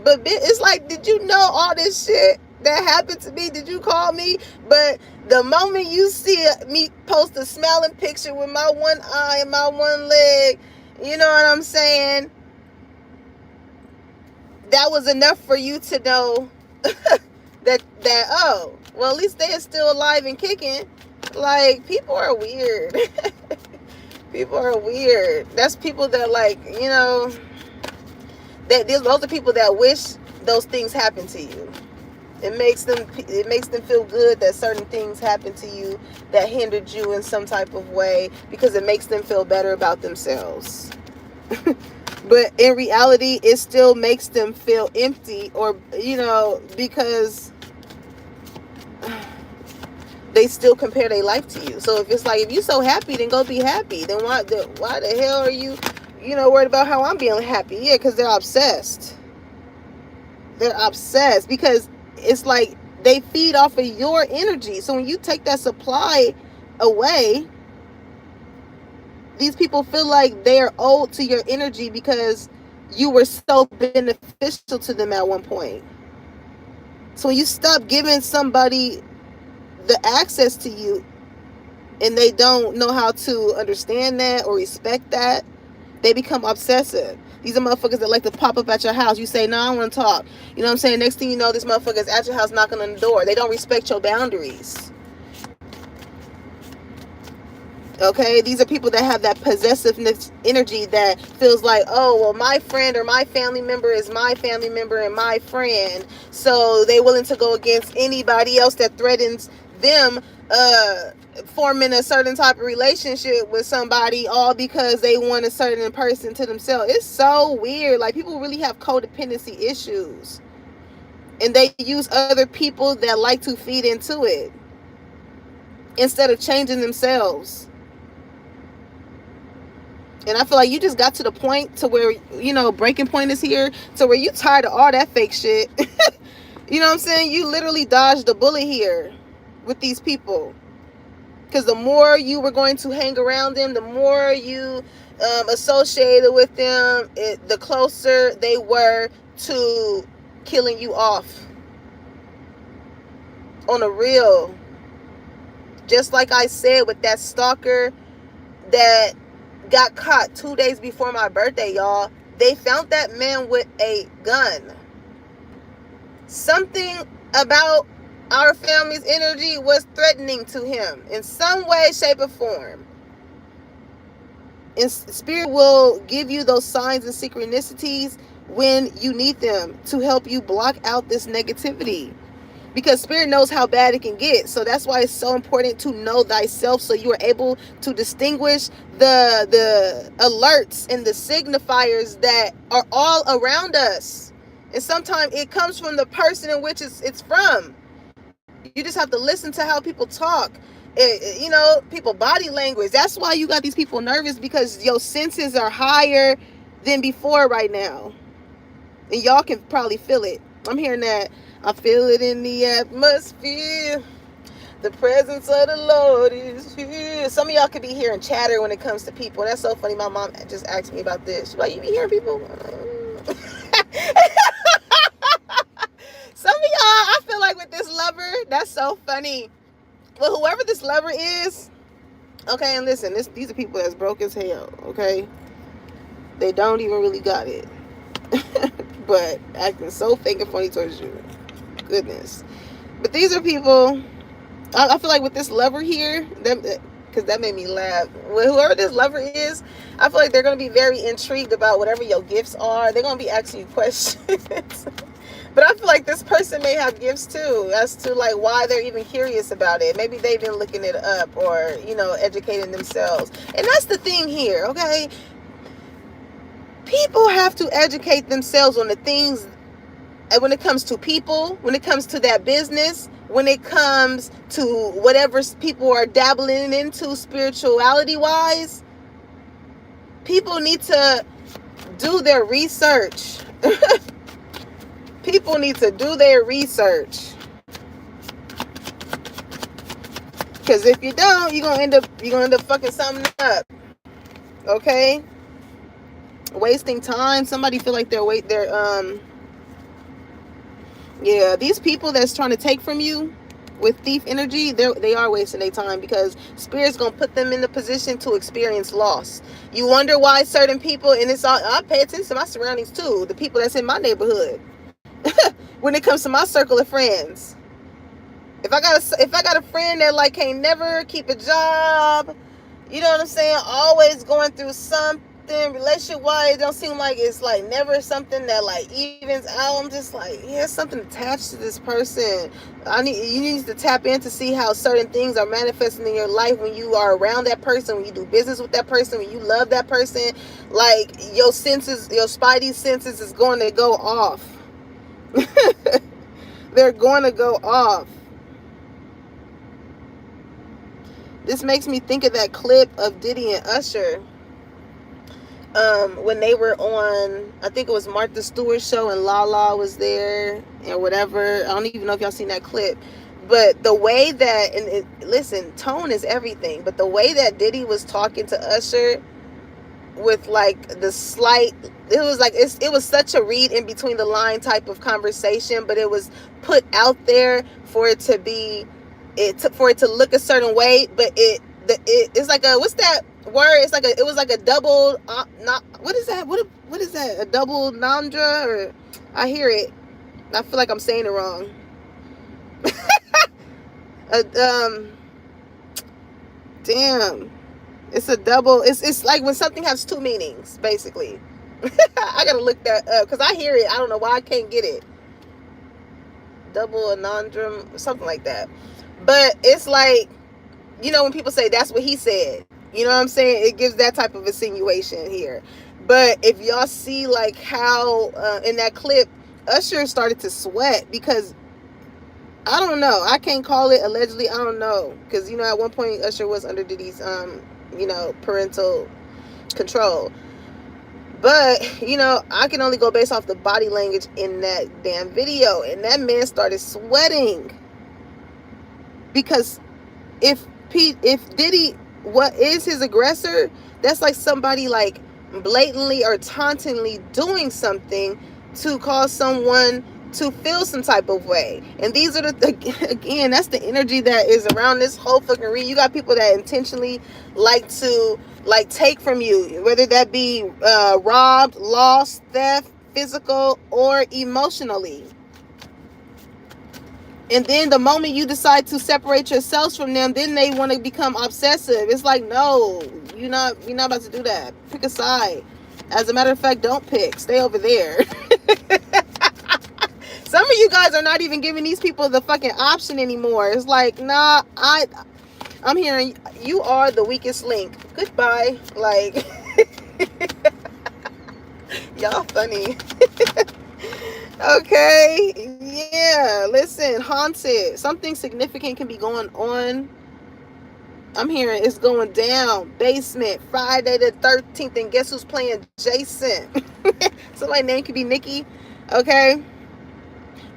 S1: but it's like, did you know all this shit that happened to me? Did you call me? But the moment you see me post a smiling picture with my one eye and my one leg, you know what I'm saying? That was enough for you to know that oh, well, at least they are still alive and kicking. Like, people are weird. People are weird. That's people that, like, you know, those are people that wish those things happen to you. It makes them feel good that certain things happen to you that hindered you in some type of way, because it makes them feel better about themselves. But in reality, it still makes them feel empty, or, you know, because they still compare their life to you. So if it's like, if you're so happy, then go be happy. Then why the hell are you, you know, worried about how I'm being happy? Yeah, because they're obsessed. They're obsessed because it's like they feed off of your energy. So when you take that supply away, these people feel like they're owed to your energy because you were so beneficial to them at one point. So when you stop giving somebody the access to you and they don't know how to understand that or respect that, they become obsessive. These are motherfuckers that like to pop up at your house. You say, no, I don't want to talk. You know what I'm saying? Next thing you know, this motherfucker's at your house knocking on the door. They don't respect your boundaries. Okay? These are people that have that possessiveness energy that feels like, oh, well, my friend or my family member is my family member and my friend. So they're willing to go against anybody else that threatens them forming a certain type of relationship with somebody, all because they want a certain person to themselves. It's so weird. Like, people really have codependency issues, and they use other people that like to feed into it instead of changing themselves. And I feel like you just got to the point to where, you know, breaking point is here, to where you tired of all that fake shit. You know what I'm saying? You literally dodged a bullet here with these people. Because the more you were going to hang around them, the more you associated with them, the closer they were to killing you off. On a real. Just like I said with that stalker that got caught 2 days before my birthday, y'all. They found that man with a gun. Something about our family's energy was threatening to him in some way, shape, or form. And Spirit will give you those signs and synchronicities when you need them to help you block out this negativity. Because Spirit knows how bad it can get. So that's why it's so important to know thyself, so you are able to distinguish the alerts and the signifiers that are all around us. And sometimes it comes from the person in which it's from. You just have to listen to how people talk. You know, people body language. That's why you got these people nervous, because your senses are higher than before right now. And y'all can probably feel it. I'm hearing that. I feel it in the atmosphere. The presence of the Lord is here. Some of y'all could be hearing chatter when it comes to people. That's so funny. My mom just asked me about this. She's like, you be hearing people? Some of y'all, I feel like with this lover, that's so funny. But whoever this lover is, Okay, and listen, these are people that's broke as hell, okay? They don't even really got it. But acting so fake and funny towards you. Goodness. But these are people, I feel like with this lover here, because that made me laugh. Whoever this lover is, I feel like they're going to be very intrigued about whatever your gifts are. They're going to be asking you questions. But I feel like this person may have gifts too, as to like why they're even curious about it. Maybe they've been looking it up, or, you know, educating themselves. And that's the thing here, okay? People have to educate themselves on the things, when it comes to people, when it comes to that business, when it comes to whatever people are dabbling into spirituality wise. People need to do their research. People need to do their research. Because if you don't, you're gonna end up fucking something up. Okay? Wasting time. Somebody feel like yeah, these people that's trying to take from you with thief energy, they are wasting their time, because spirit's gonna put them in the position to experience loss. You wonder why certain people, and it's all, I pay attention to my surroundings too, the people that's in my neighborhood. When it comes to my circle of friends, if I got a friend that like can't never keep a job, you know what I'm saying, always going through something relationship wise, it don't seem like it's like never something that like evens out. I'm just like, yeah, something attached to this person. You need to tap in to see how certain things are manifesting in your life when you are around that person, when you do business with that person, when you love that person. Like your senses, your spidey senses is going to go off. They're going to go off. This makes me think of that clip of Diddy and Usher. When they were on, I think it was Martha Stewart's show, and Lala was there and whatever. I don't even know if y'all seen that clip. But the way that, listen, tone is everything. But the way that Diddy was talking to Usher with like the slight, it was like, it was such a read in between the line type of conversation, but it was put out there for it to be, for it to look a certain way. But it's like a, what's that word? It's like it was like a double, not, what is that? What is that? A double nandra? Or I hear it. I feel like I'm saying it wrong. Damn. It's a double. It's like when something has two meanings, basically. I gotta look that up because I hear it. I don't know why I can't get it. Double anandrum, something like that. But it's like, you know, when people say that's what he said, you know what I'm saying? It gives that type of insinuation here. But if y'all see like how in that clip, Usher started to sweat because, I don't know, I can't call it allegedly, I don't know, because, you know, at one point Usher was under Diddy's you know, parental control. But, you know, I can only go based off the body language in that damn video, and that man started sweating because if Diddy, what is his aggressor, that's like somebody like blatantly or tauntingly doing something to cause someone to feel some type of way. And these are again, that's the energy that is around this whole fucking read. You got people that intentionally like to like take from you, whether that be robbed, lost, theft, physical, or emotionally. And then the moment you decide to separate yourselves from them, then they want to become obsessive. It's like, no, you're not about to do that. Pick a side. As a matter of fact, don't pick. Stay over there. Some of you guys are not even giving these people the fucking option anymore. It's like, nah, I'm hearing you are the weakest link. Goodbye. Like, y'all funny. Okay, yeah, listen, haunted. Something significant can be going on. I'm hearing it's going down. Basement, Friday the 13th, and guess who's playing Jason? Somebody's name could be Nikki, okay?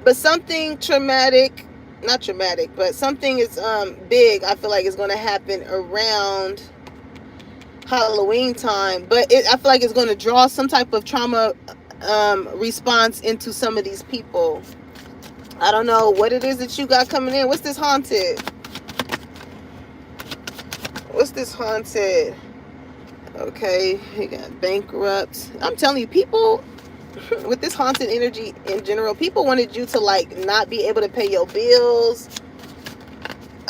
S1: But something traumatic, not traumatic, but something is big, I feel like is going to happen around Halloween time. But I feel like it's going to draw some type of trauma response into some of these people. I don't know what it is that you got coming in. What's this haunted? what's this haunted? Okay, you got bankrupt. I'm telling you, people with this haunted energy in general, people wanted you to like not be able to pay your bills.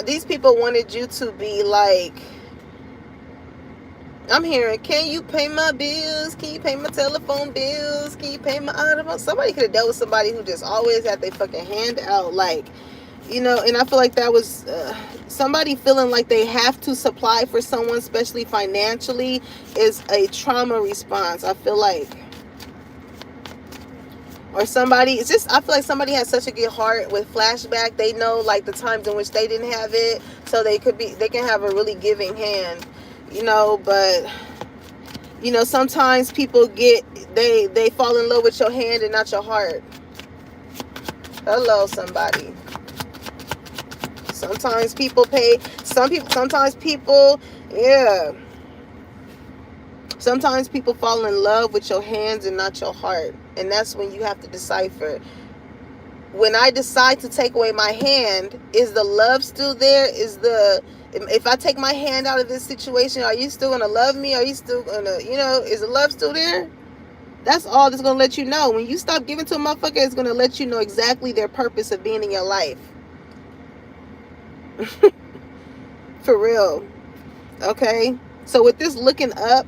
S1: These people wanted you to be like, I'm hearing, can you pay my bills? Can you pay my telephone bills? Can you pay my automobile? Somebody could have dealt with somebody who just always had their fucking hand out, like, you know. And I feel like that was somebody feeling like they have to supply for someone, especially financially, is a trauma response. I feel like, or somebody, it's just, I feel like somebody has such a good heart with flashback. They know like the times in which they didn't have it, so they can have a really giving hand, you know. But you know, sometimes people they fall in love with your hand and not your heart. Hello, somebody. Sometimes people pay, sometimes people, yeah. Sometimes people fall in love with your hands and not your heart. And that's when you have to decipher. When I decide to take away my hand, is the love still there? If I take my hand out of this situation, are you still going to love me? Are you still going to, you know, is the love still there? That's all that's going to let you know. When you stop giving to a motherfucker, it's going to let you know exactly their purpose of being in your life. For real. Okay? So with this looking up,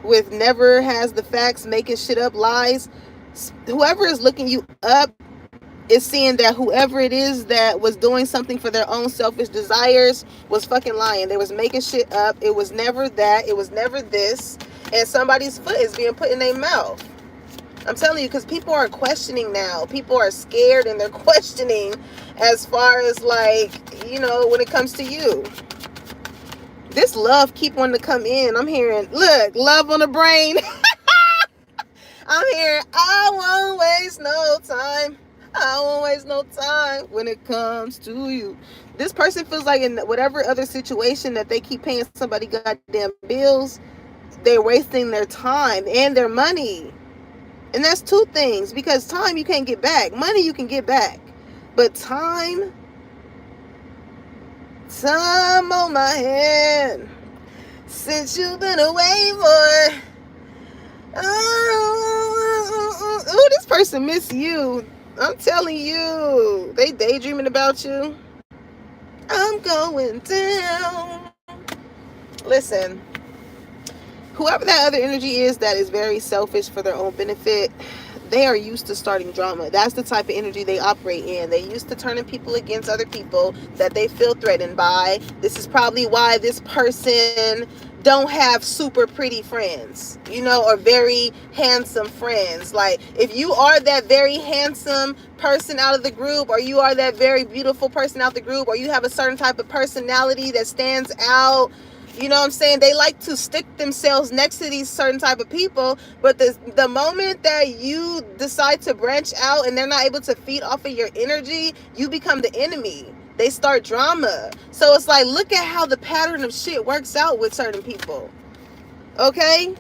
S1: with never has the facts, making shit up, lies, whoever is looking you up is seeing that whoever it is that was doing something for their own selfish desires was fucking lying. They was making shit up. It was never that. It was never this. And somebody's foot is being put in their mouth. I'm telling you, because people are questioning now. People are scared and they're questioning as far as like, you know, when it comes to you. This love keep wanting to come in. I'm hearing, look, love on the brain. I'm hearing, I won't waste no time. I won't waste no time when it comes to you. This person feels like in whatever other situation that they keep paying somebody goddamn bills, they're wasting their time and their money. And that's two things, because time you can't get back. Money you can get back. But time on my hand, since you've been away, boy. Oh, this person miss you. I'm telling you, they daydreaming about you. I'm going down. Listen, whoever that other energy is that is very selfish for their own benefit, they are used to starting drama. That's the type of energy they operate in. They're used to turning people against other people that they feel threatened by. This is probably why this person don't have super pretty friends, you know, or very handsome friends. Like, if you are that very handsome person out of the group, or you are that very beautiful person out of the group, or you have a certain type of personality that stands out, you know what I'm saying? They like to stick themselves next to these certain type of people. But the moment that you decide to branch out and they're not able to feed off of your energy, you become the enemy. They start drama. So it's like, look at how the pattern of shit works out with certain people. Okay?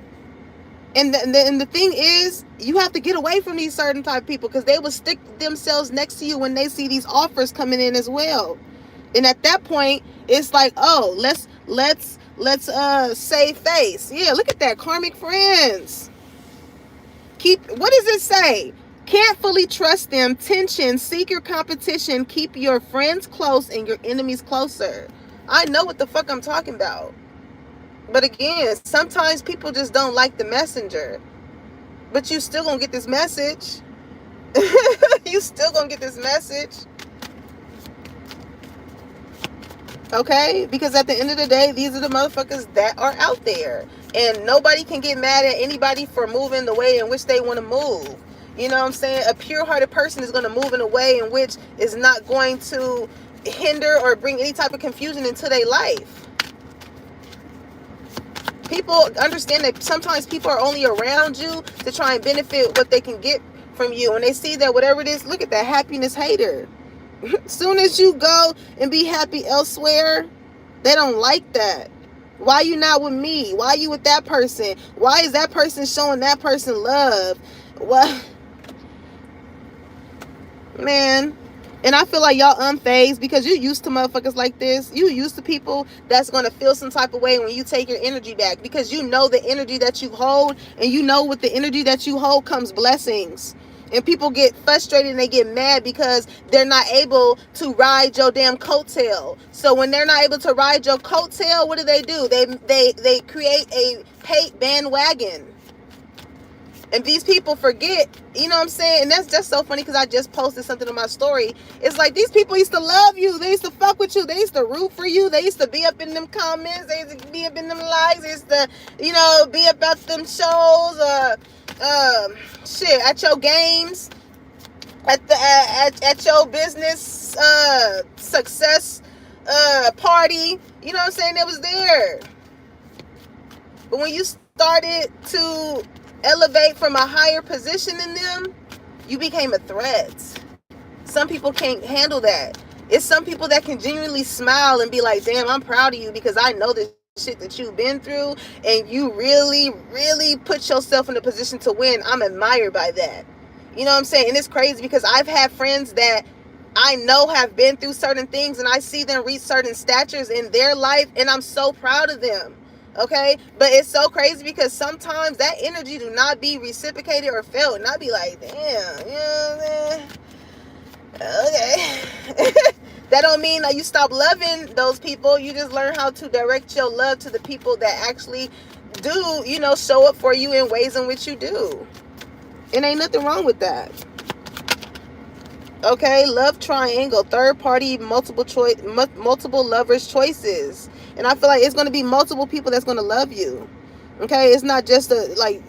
S1: And the thing is, you have to get away from these certain type of people, because they will stick themselves next to you when they see these offers coming in as well. And at that point, it's like, oh, let's save face. Yeah, look at that. Karmic friends. What does it say? Can't fully trust them. Tension. Seek your competition. Keep your friends close and your enemies closer. I know what the fuck I'm talking about. But again, sometimes people just don't like the messenger. But you still gonna get this message. You still gonna get this message. Okay? Because at the end of the day, these are the motherfuckers that are out there. And nobody can get mad at anybody for moving the way in which they want to move. You know what I'm saying? A pure-hearted person is going to move in a way in which is not going to hinder or bring any type of confusion into their life. People understand that sometimes people are only around you to try and benefit what they can get from you. And they see that whatever it is, look at that happiness hater. Soon as you go and be happy elsewhere, they don't like that. Why you not with me? Why you with that person? Why is that person showing that person love? What? Man, And I feel like y'all unfazed because you used to motherfuckers like this. You used to people that's going to feel some type of way when you take your energy back, because you know the energy that you hold, and you know with the energy that you hold comes blessings. And people get frustrated and they get mad because they're not able to ride your damn coattail. So when they're not able to ride your coattail, what do? They create a hate bandwagon. And these people forget, you know what I'm saying? And that's just so funny because I just posted something on my story. It's like these people used to love you. They used to fuck with you. They used to root for you. They used to be up in them comments. They used to be up in them likes. They used to, be about them shows. At your games. At your business success party. You know what I'm saying? It was there. But when you started to elevate from a higher position in them, you became a threat. Some people can't handle that. It's some people that can genuinely smile and be like, damn, I'm proud of you because I know this shit that you've been through and you really, really put yourself in a position to win. I'm admired by that. You know what I'm saying? And it's crazy because I've had friends that I know have been through certain things, and I see them reach certain statures in their life, and I'm so proud of them. Okay, but it's so crazy because sometimes that energy do not be reciprocated or felt, and I be like, damn, you know what I'm saying? Okay. That don't mean that you stop loving those people. You just learn how to direct your love to the people that actually do, show up for you in ways in which you do. And ain't nothing wrong with that. Okay, love triangle, third party, multiple lovers choices. And I feel like it's going to be multiple people that's going to love you. Okay, it's not just I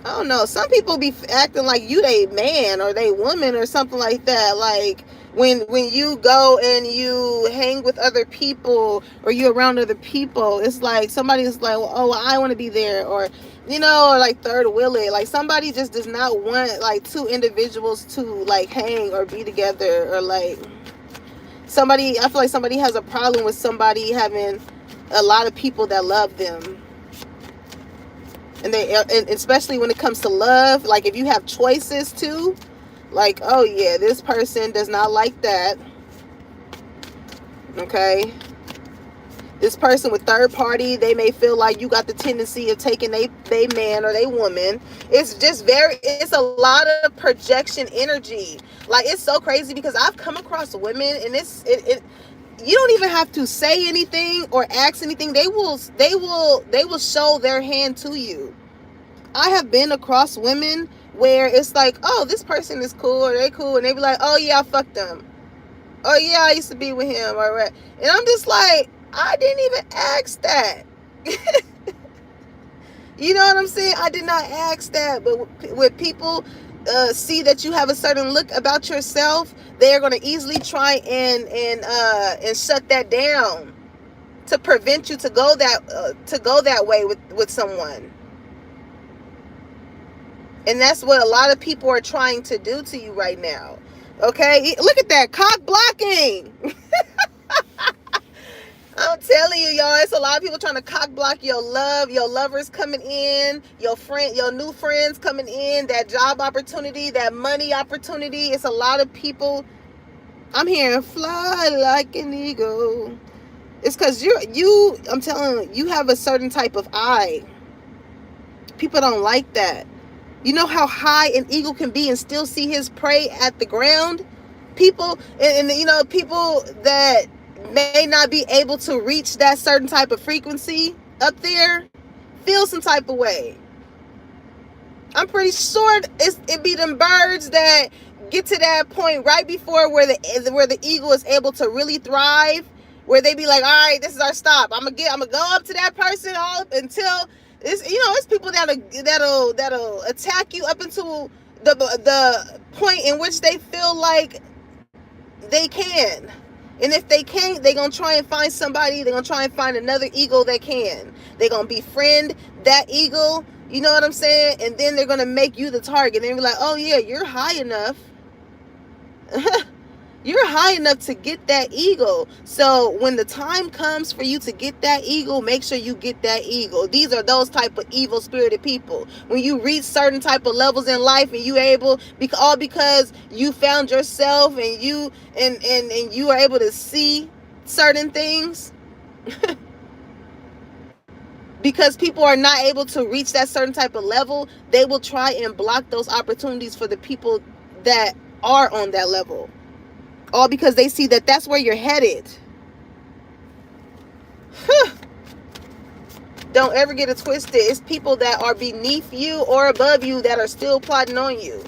S1: don't know. Some people be acting like you they man or they woman or something like that. Like when you go and you hang with other people or you're around other people, it's like somebody's like, oh, I want to be there, or or like third wheel it. Like somebody just does not want like two individuals to like hang or be together, or like I feel like somebody has a problem with somebody having a lot of people that love them. And especially when it comes to love, like if you have choices too, like, oh yeah, this person does not like that. Okay. This person with third party, they may feel like you got the tendency of taking they man or they woman. It's a lot of projection energy. Like, it's so crazy because I've come across women, and you don't even have to say anything or ask anything. They will show their hand to you. I have been across women where it's like, oh, this person is cool, or they cool, and they be like, oh yeah, I fucked them. Oh yeah, I used to be with him, or right. And I'm just like, I didn't even ask that. You know what I'm saying? I did not ask that. But when people see that you have a certain look about yourself, they're going to easily try and shut that down to prevent you to go that way with someone. And that's what a lot of people are trying to do to you right now. Okay? Look at that. Cock blocking. I'm telling you, y'all, it's a lot of people trying to cock block your love, your lovers coming in, your new friends coming in, that job opportunity, that money opportunity. It's a lot of people. I'm hearing fly like an eagle. It's because I'm telling you, you have a certain type of eye. People don't like that. You know how high an eagle can be and still see his prey at the ground? People, and people that may not be able to reach that certain type of frequency up there feel some type of way. I'm pretty sure it be them birds that get to that point right before where the eagle is able to really thrive, where they be like, all right, this is our stop. I'm gonna go up to that person all until it's people that'll attack you up until the point in which they feel like they can. And if they can't, they're going to try and find somebody. They're going to try and find another eagle that can. They're going to befriend that eagle. You know what I'm saying? And then they're going to make you the target. They're going to be like, oh, yeah, you're high enough. You're high enough to get that eagle. So when the time comes for you to get that eagle, make sure you get that eagle. These are those type of evil spirited people. When you reach certain type of levels in life and you able, all because you found yourself and you and you are able to see certain things, because people are not able to reach that certain type of level, they will try and block those opportunities for the people that are on that level. All because they see that that's where you're headed. Don't ever get it twisted. It's people that are beneath you or above you that are still plotting on you.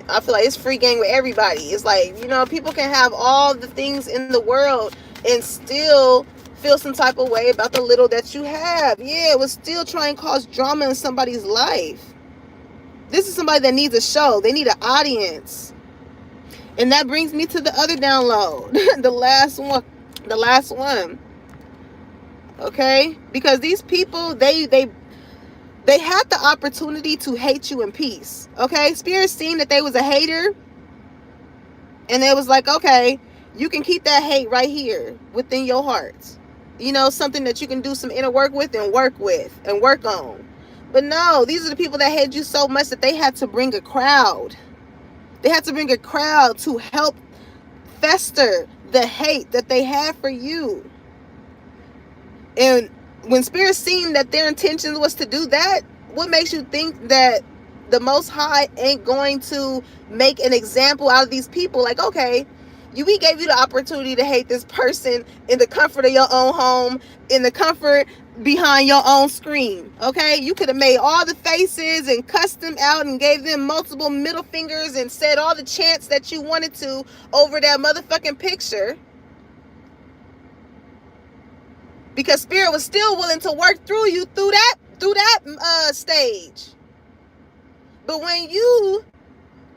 S1: I feel like it's free game with everybody. It's like, you know, people can have all the things in the world and still feel some type of way about the little that you have. Yeah, it was still trying to cause drama in somebody's life. This is somebody that needs a show. They need an audience. And that brings me to the other download. the last one. Okay? Because these people, they had the opportunity to hate you in peace. Okay? Spirit seen that they was a hater. And it was like, okay, you can keep that hate right here within your heart. You know, something that you can do some inner work with and work on. But no, these are the people that hate you so much that they had to bring a crowd. They had to bring a crowd to help fester the hate that they have for you. And when Spirit seen that their intention was to do that, what makes you think that the Most High ain't going to make an example out of these people? Like, okay, we gave you the opportunity to hate this person in the comfort of your own home, in the comfort behind your own screen. Okay, you could have made all the faces and cussed them out and gave them multiple middle fingers and said all the chants that you wanted to over that motherfucking picture, because Spirit was still willing to work through you through that stage. But when you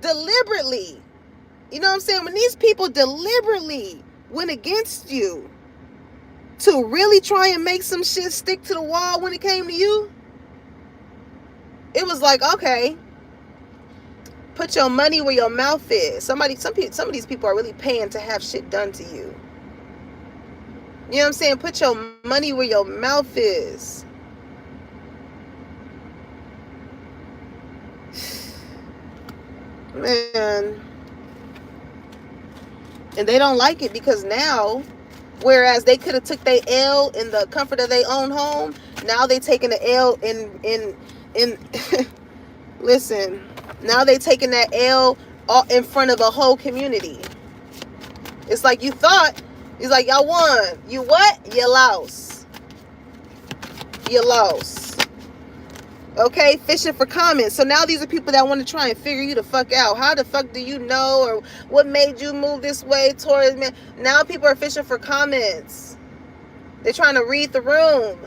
S1: deliberately, you know what I'm saying, when these people deliberately went against you to really try and make some shit stick to the wall when it came to you, it was like, okay, put your money where your mouth is. Some of these people are really paying to have shit done to you. You know what I'm saying? Put your money where your mouth is. Man. And they don't like it because now, whereas they could have took their L in the comfort of their own home, now they taking the L in listen, now they taking that L in front of a whole community. It's like you thought, it's like y'all won. You what? You lost. You lost. Okay, fishing for comments. So now these are people that want to try and figure you the fuck out. How the fuck do you know, or what made you move this way towards me? Now people are fishing for comments. They're trying to read the room.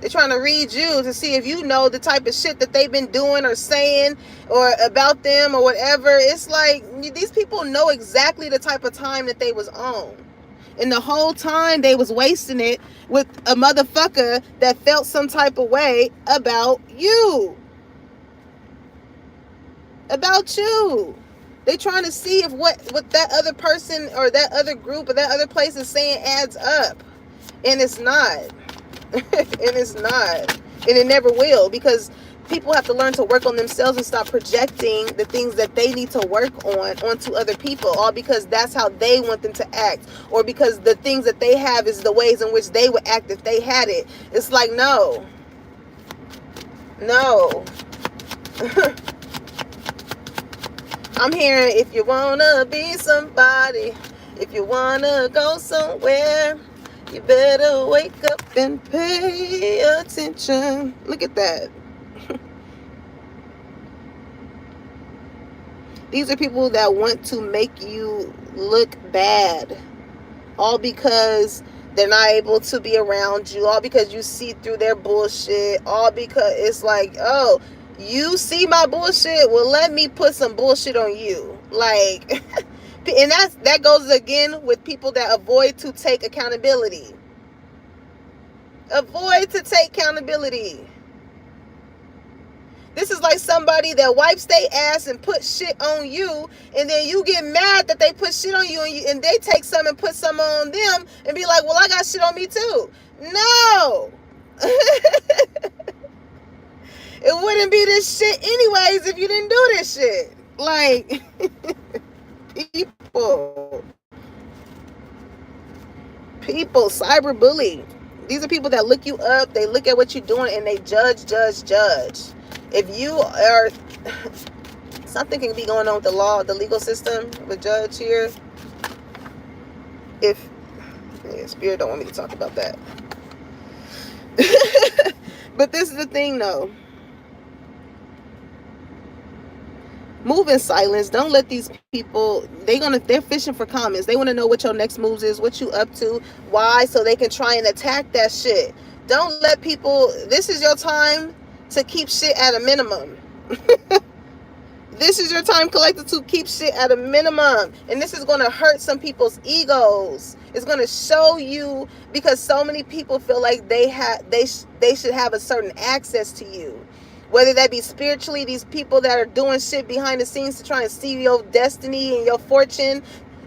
S1: They're trying to read you to see if you know the type of shit that they've been doing or saying or about them or whatever. It's like these people know exactly the type of time that they was on. And the whole time they was wasting it with a motherfucker that felt some type of way about you. About you. They trying to see if what that other person or that other group or that other place is saying adds up. And it's not. And it's not. And it never will, because people have to learn to work on themselves and stop projecting the things that they need to work on onto other people, all because that's how they want them to act, or because the things that they have is the ways in which they would act if they had it. It's like, no. I'm hearing, if you wanna be somebody, if you wanna go somewhere, you better wake up and pay attention. Look at that. These are people that want to make you look bad. All because they're not able to be around you. All because you see through their bullshit. All because it's like, oh, you see my bullshit? Well, let me put some bullshit on you. Like, and that goes again with people that avoid to take accountability. Avoid to take accountability. This is like somebody that wipes their ass and put shit on you, and then you get mad that they put shit on you, and they take some and put some on them and be like, well, I got shit on me too. No. It wouldn't be this shit anyways if you didn't do this shit. Like, people cyberbully. These are people that look you up, they look at what you're doing, and they judge. If you are, something can be going on with the law, the legal system, the judge here. If, yeah, Spirit don't want me to talk about that. But this is the thing though. Move in silence. Don't let these people, they're fishing for comments. They want to know what your next moves is, what you up to, why, so they can try and attack that shit. Don't let people, this is your time to keep shit at a minimum. This is your time, collective, to keep shit at a minimum. And this is going to hurt some people's egos. It's going to show you, because so many people feel like they should have a certain access to you. Whether that be spiritually, these people that are doing shit behind the scenes to try and steal your destiny and your fortune.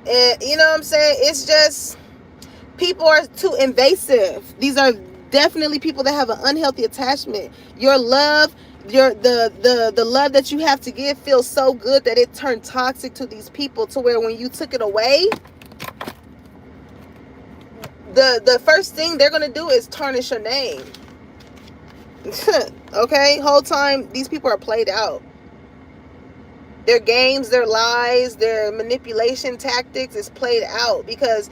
S1: And you know what I'm saying? It's just, people are too invasive. These are definitely people that have an unhealthy attachment. Your love, the love that you have to give feels so good that it turned toxic to these people, to where when you took it away, the first thing they're going to do is tarnish your name. Okay, whole time these people are played out. Their games, their lies, their manipulation tactics is played out, because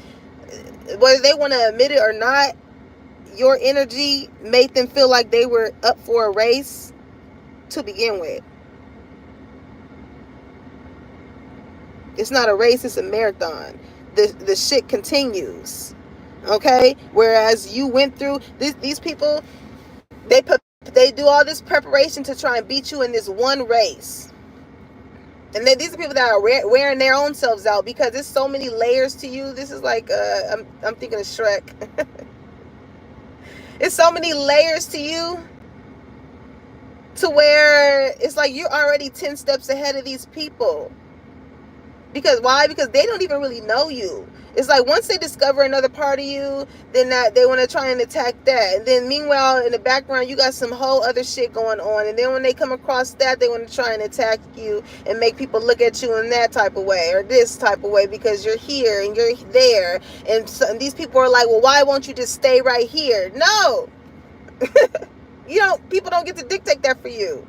S1: whether they want to admit it or not, your energy made them feel like they were up for a race to begin with. It's not a race, it's a marathon. The shit continues. Okay, whereas you went through these people, they do all this preparation to try and beat you in this one race. And then these are people that are wearing their own selves out, because there's so many layers to you. This is like, I'm thinking of Shrek. It's so many layers to you, to where it's like you're already 10 steps ahead of these people. Because why? Because they don't even really know you. It's like once they discover another part of you, then they want to try and attack that. And then meanwhile, in the background, you got some whole other shit going on. And then when they come across that, they want to try and attack you and make people look at you in that type of way or this type of way, because you're here and you're there. And these people are like, well, why won't you just stay right here? No. People don't get to dictate that for you.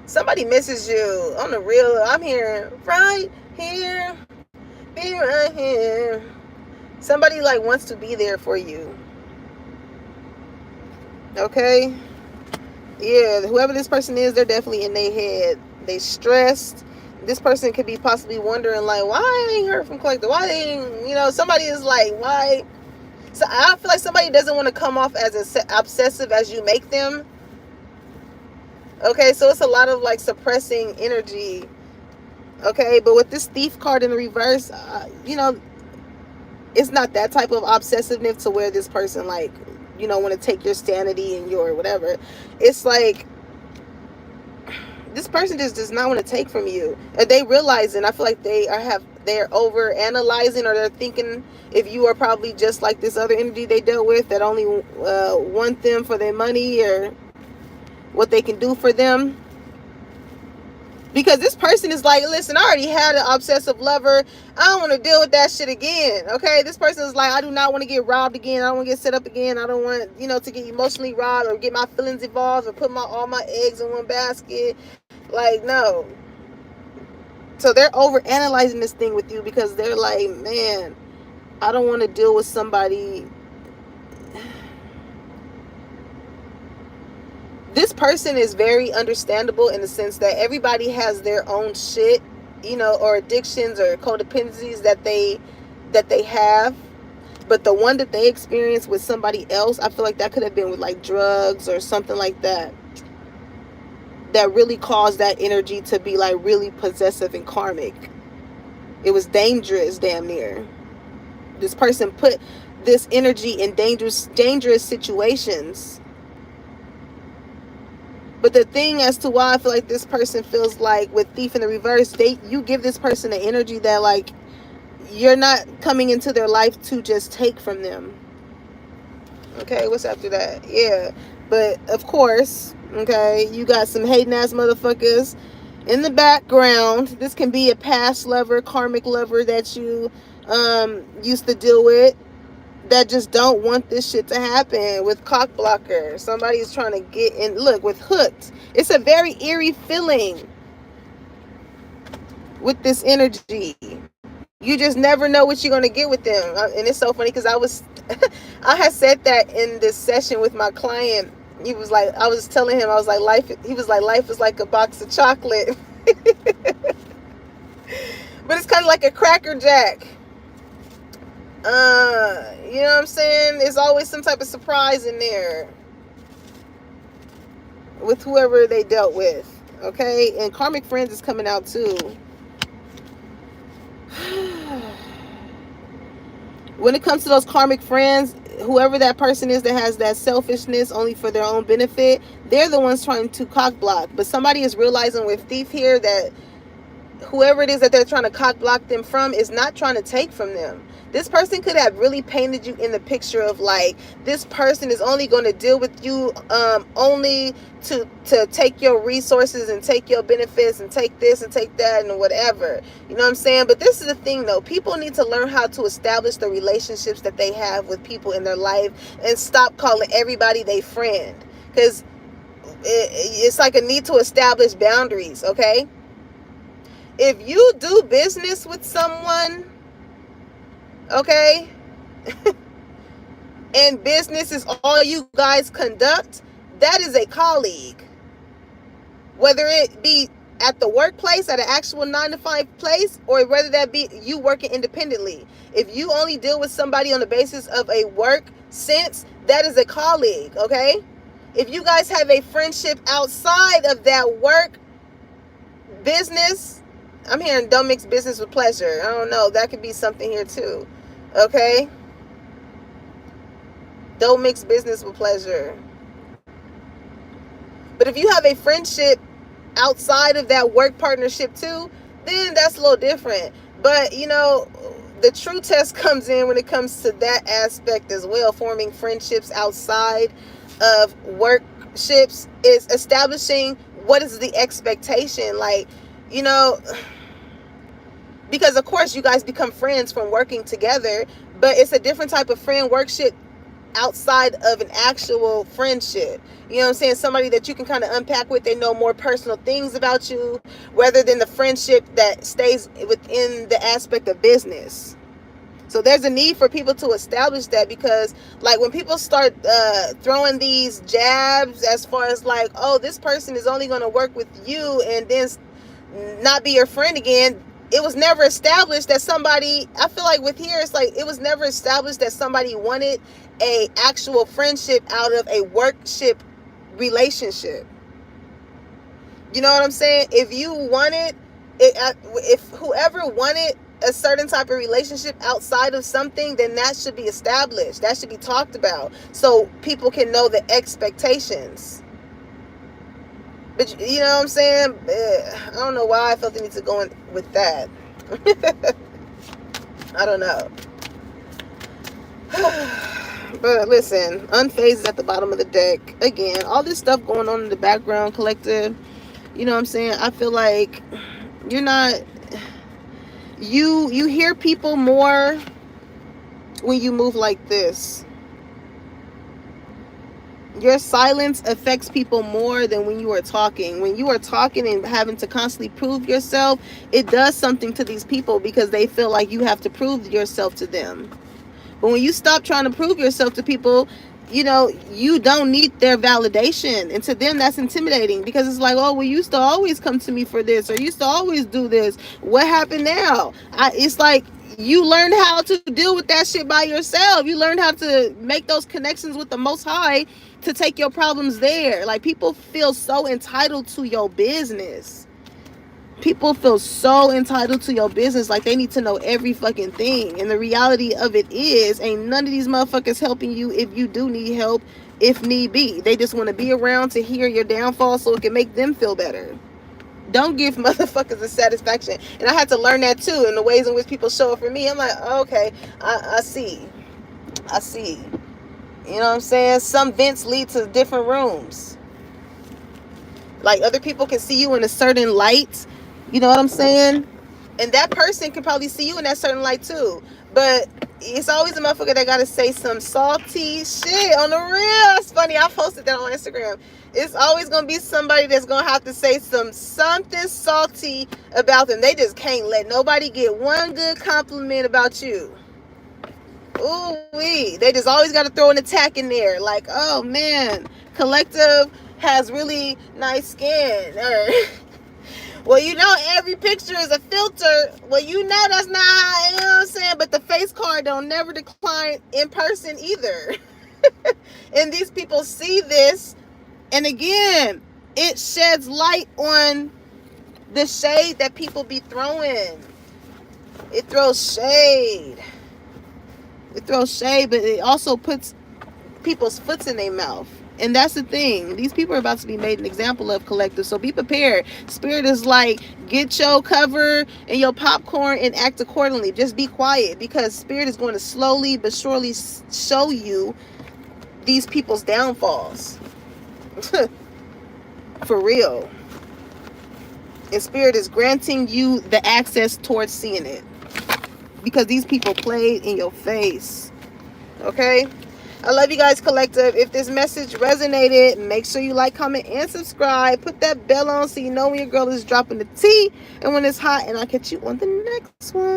S1: Somebody misses you on the real. I'm here, right here, be right here. Somebody like wants to be there for you. Okay? Yeah, whoever this person is, they're definitely in their head. They stressed. This person could be possibly wondering, like, why I ain't heard from collective? Why they ain't, somebody is like, why? So I feel like somebody doesn't want to come off as obsessive as you make them. Okay, so it's a lot of like suppressing energy. Okay, but with this Thief card in the reverse, it's not that type of obsessiveness to where this person like, want to take your sanity and your whatever. It's like this person just does not want to take from you, and they realize it. I feel like they're over analyzing, or they're thinking if you are probably just like this other energy they dealt with that only want them for their money or what they can do for them. Because this person is like, listen, I already had an obsessive lover. I don't want to deal with that shit again. Okay, this person is like, I do not want to get robbed again. I don't want to get set up again. I don't want, to get emotionally robbed or get my feelings involved or put all my eggs in one basket. Like, no. So they're over analyzing this thing with you, because they're like, man, I don't want to deal with somebody. This person is very understandable in the sense that everybody has their own shit, or addictions or codependencies that they have. But the one that they experience with somebody else, I feel like that could have been with like drugs or something like that. That really caused that energy to be like really possessive and karmic. It was dangerous, damn near. This person put this energy in dangerous situations. But the thing as to why I feel like this person feels like with Thief in the reverse, you give this person an energy that like you're not coming into their life to just take from them. Okay, what's after that? Yeah, but of course, okay, you got some hating ass motherfuckers in the background. This can be a past lover, karmic lover that you used to deal with, that just don't want this shit to happen. With cock blocker, somebody's trying to get in. Look, with hooked, it's a very eerie feeling with this energy. You just never know what you're going to get with them. And it's so funny because I had said that in this session with my client. He was like, I was telling him, I was like, he was like, life is like a box of chocolate. But it's kind of like a Cracker Jack. You know what I'm saying? There's always some type of surprise in there with whoever they dealt with. Okay, and karmic friends is coming out too. When it comes to those karmic friends, whoever that person is that has that selfishness only for their own benefit, they're the ones trying to cock block. But somebody is realizing with Thief here that whoever it is that they're trying to cock block them from is not trying to take from them. This person could have really painted you in the picture of like, this person is only going to deal with you only to take your resources and take your benefits and take this and take that and whatever. You know what I'm saying? But this is the thing though. People need to learn how to establish the relationships that they have with people in their life and stop calling everybody their friend. Because it's like a need to establish boundaries, okay? If you do business with someone, okay, and business is all you guys conduct, that is a colleague. Whether it be at the workplace, at an actual 9-to-5 place, or whether that be you working independently. If you only deal with somebody on the basis of a work sense, that is a colleague, okay? If you guys have a friendship outside of that work business, I'm hearing don't mix business with pleasure. I don't know. That could be something here too. Okay? Don't mix business with pleasure. But if you have a friendship outside of that work partnership too, then that's a little different. But, you know, the true test comes in when it comes to that aspect as well. Forming friendships outside of workships is establishing what is the expectation. Like, you know, because of course you guys become friends from working together, but it's a different type of friend workship outside of an actual friendship. You know what I'm saying? Somebody that you can kind of unpack with. They know more personal things about you rather than the friendship that stays within the aspect of business. So there's a need for people to establish that, because like when people start throwing these jabs as far as like, oh, this person is only going to work with you and then not be your friend again, it was never established that somebody, I feel like with here, it's like it was never established that somebody wanted a actual friendship out of a workship relationship. You know what I'm saying? If you wanted it, if whoever wanted a certain type of relationship outside of something, then that should be established. That should be talked about so people can know the expectations. But you know what I'm saying? I don't know why I felt the need to go in with that. I don't know. But listen, Unfazed is at the bottom of the deck. Again, all this stuff going on in the background, collective. You know what I'm saying? I feel like you're not... You hear people more when you move like this. Your silence affects people more than when you are talking. When you are talking and having to constantly prove yourself, it does something to these people because they feel like you have to prove yourself to them. But when you stop trying to prove yourself to people, you know, you don't need their validation. And to them, that's intimidating because it's like, oh, well, you used to always come to me for this, or you used to always do this. What happened now? It's like you learned how to deal with that shit by yourself. You learned how to make those connections with the Most High to take your problems there. Like, people feel so entitled to your business. People feel so entitled to your business, like they need to know every fucking thing. And the reality of it is, ain't none of these motherfuckers helping you if you do need help if need be. They just want to be around to hear your downfall so it can make them feel better. Don't give motherfuckers a satisfaction. And I had to learn that too, in the ways in which people show up for me. I'm like, oh, okay, I see. You know what I'm saying? Some vents lead to different rooms. Like, other people can see you in a certain light. You know what I'm saying? And that person can probably see you in that certain light too. But it's always a motherfucker that gotta say some salty shit on the real. It's funny, I posted that on Instagram. It's always gonna be somebody that's gonna have to say something salty about them. They just can't let nobody get one good compliment about you. Ooh wee. They just always gotta throw an attack in there. Like, oh man, Collective has really nice skin. Or well, you know, every picture is a filter. Well, you know that's not how, you know what I'm saying? But the face card don't never decline in person either. And these people see this. And again, it sheds light on the shade that people be throwing. It throws shade. But it also puts people's foots in their mouth. And that's the thing. These people are about to be made an example of, Collective. So be prepared. Spirit is like, get your cover and your popcorn and act accordingly. Just be quiet, because Spirit is going to slowly but surely show you these people's downfalls. For real. And Spirit is granting you the access towards seeing it, because these people played in your face. Okay? I love you guys, Collective. If this message resonated, make sure you like, comment, and subscribe. Put that bell on so you know when your girl is dropping the tea and when it's hot. And I'll catch you on the next one.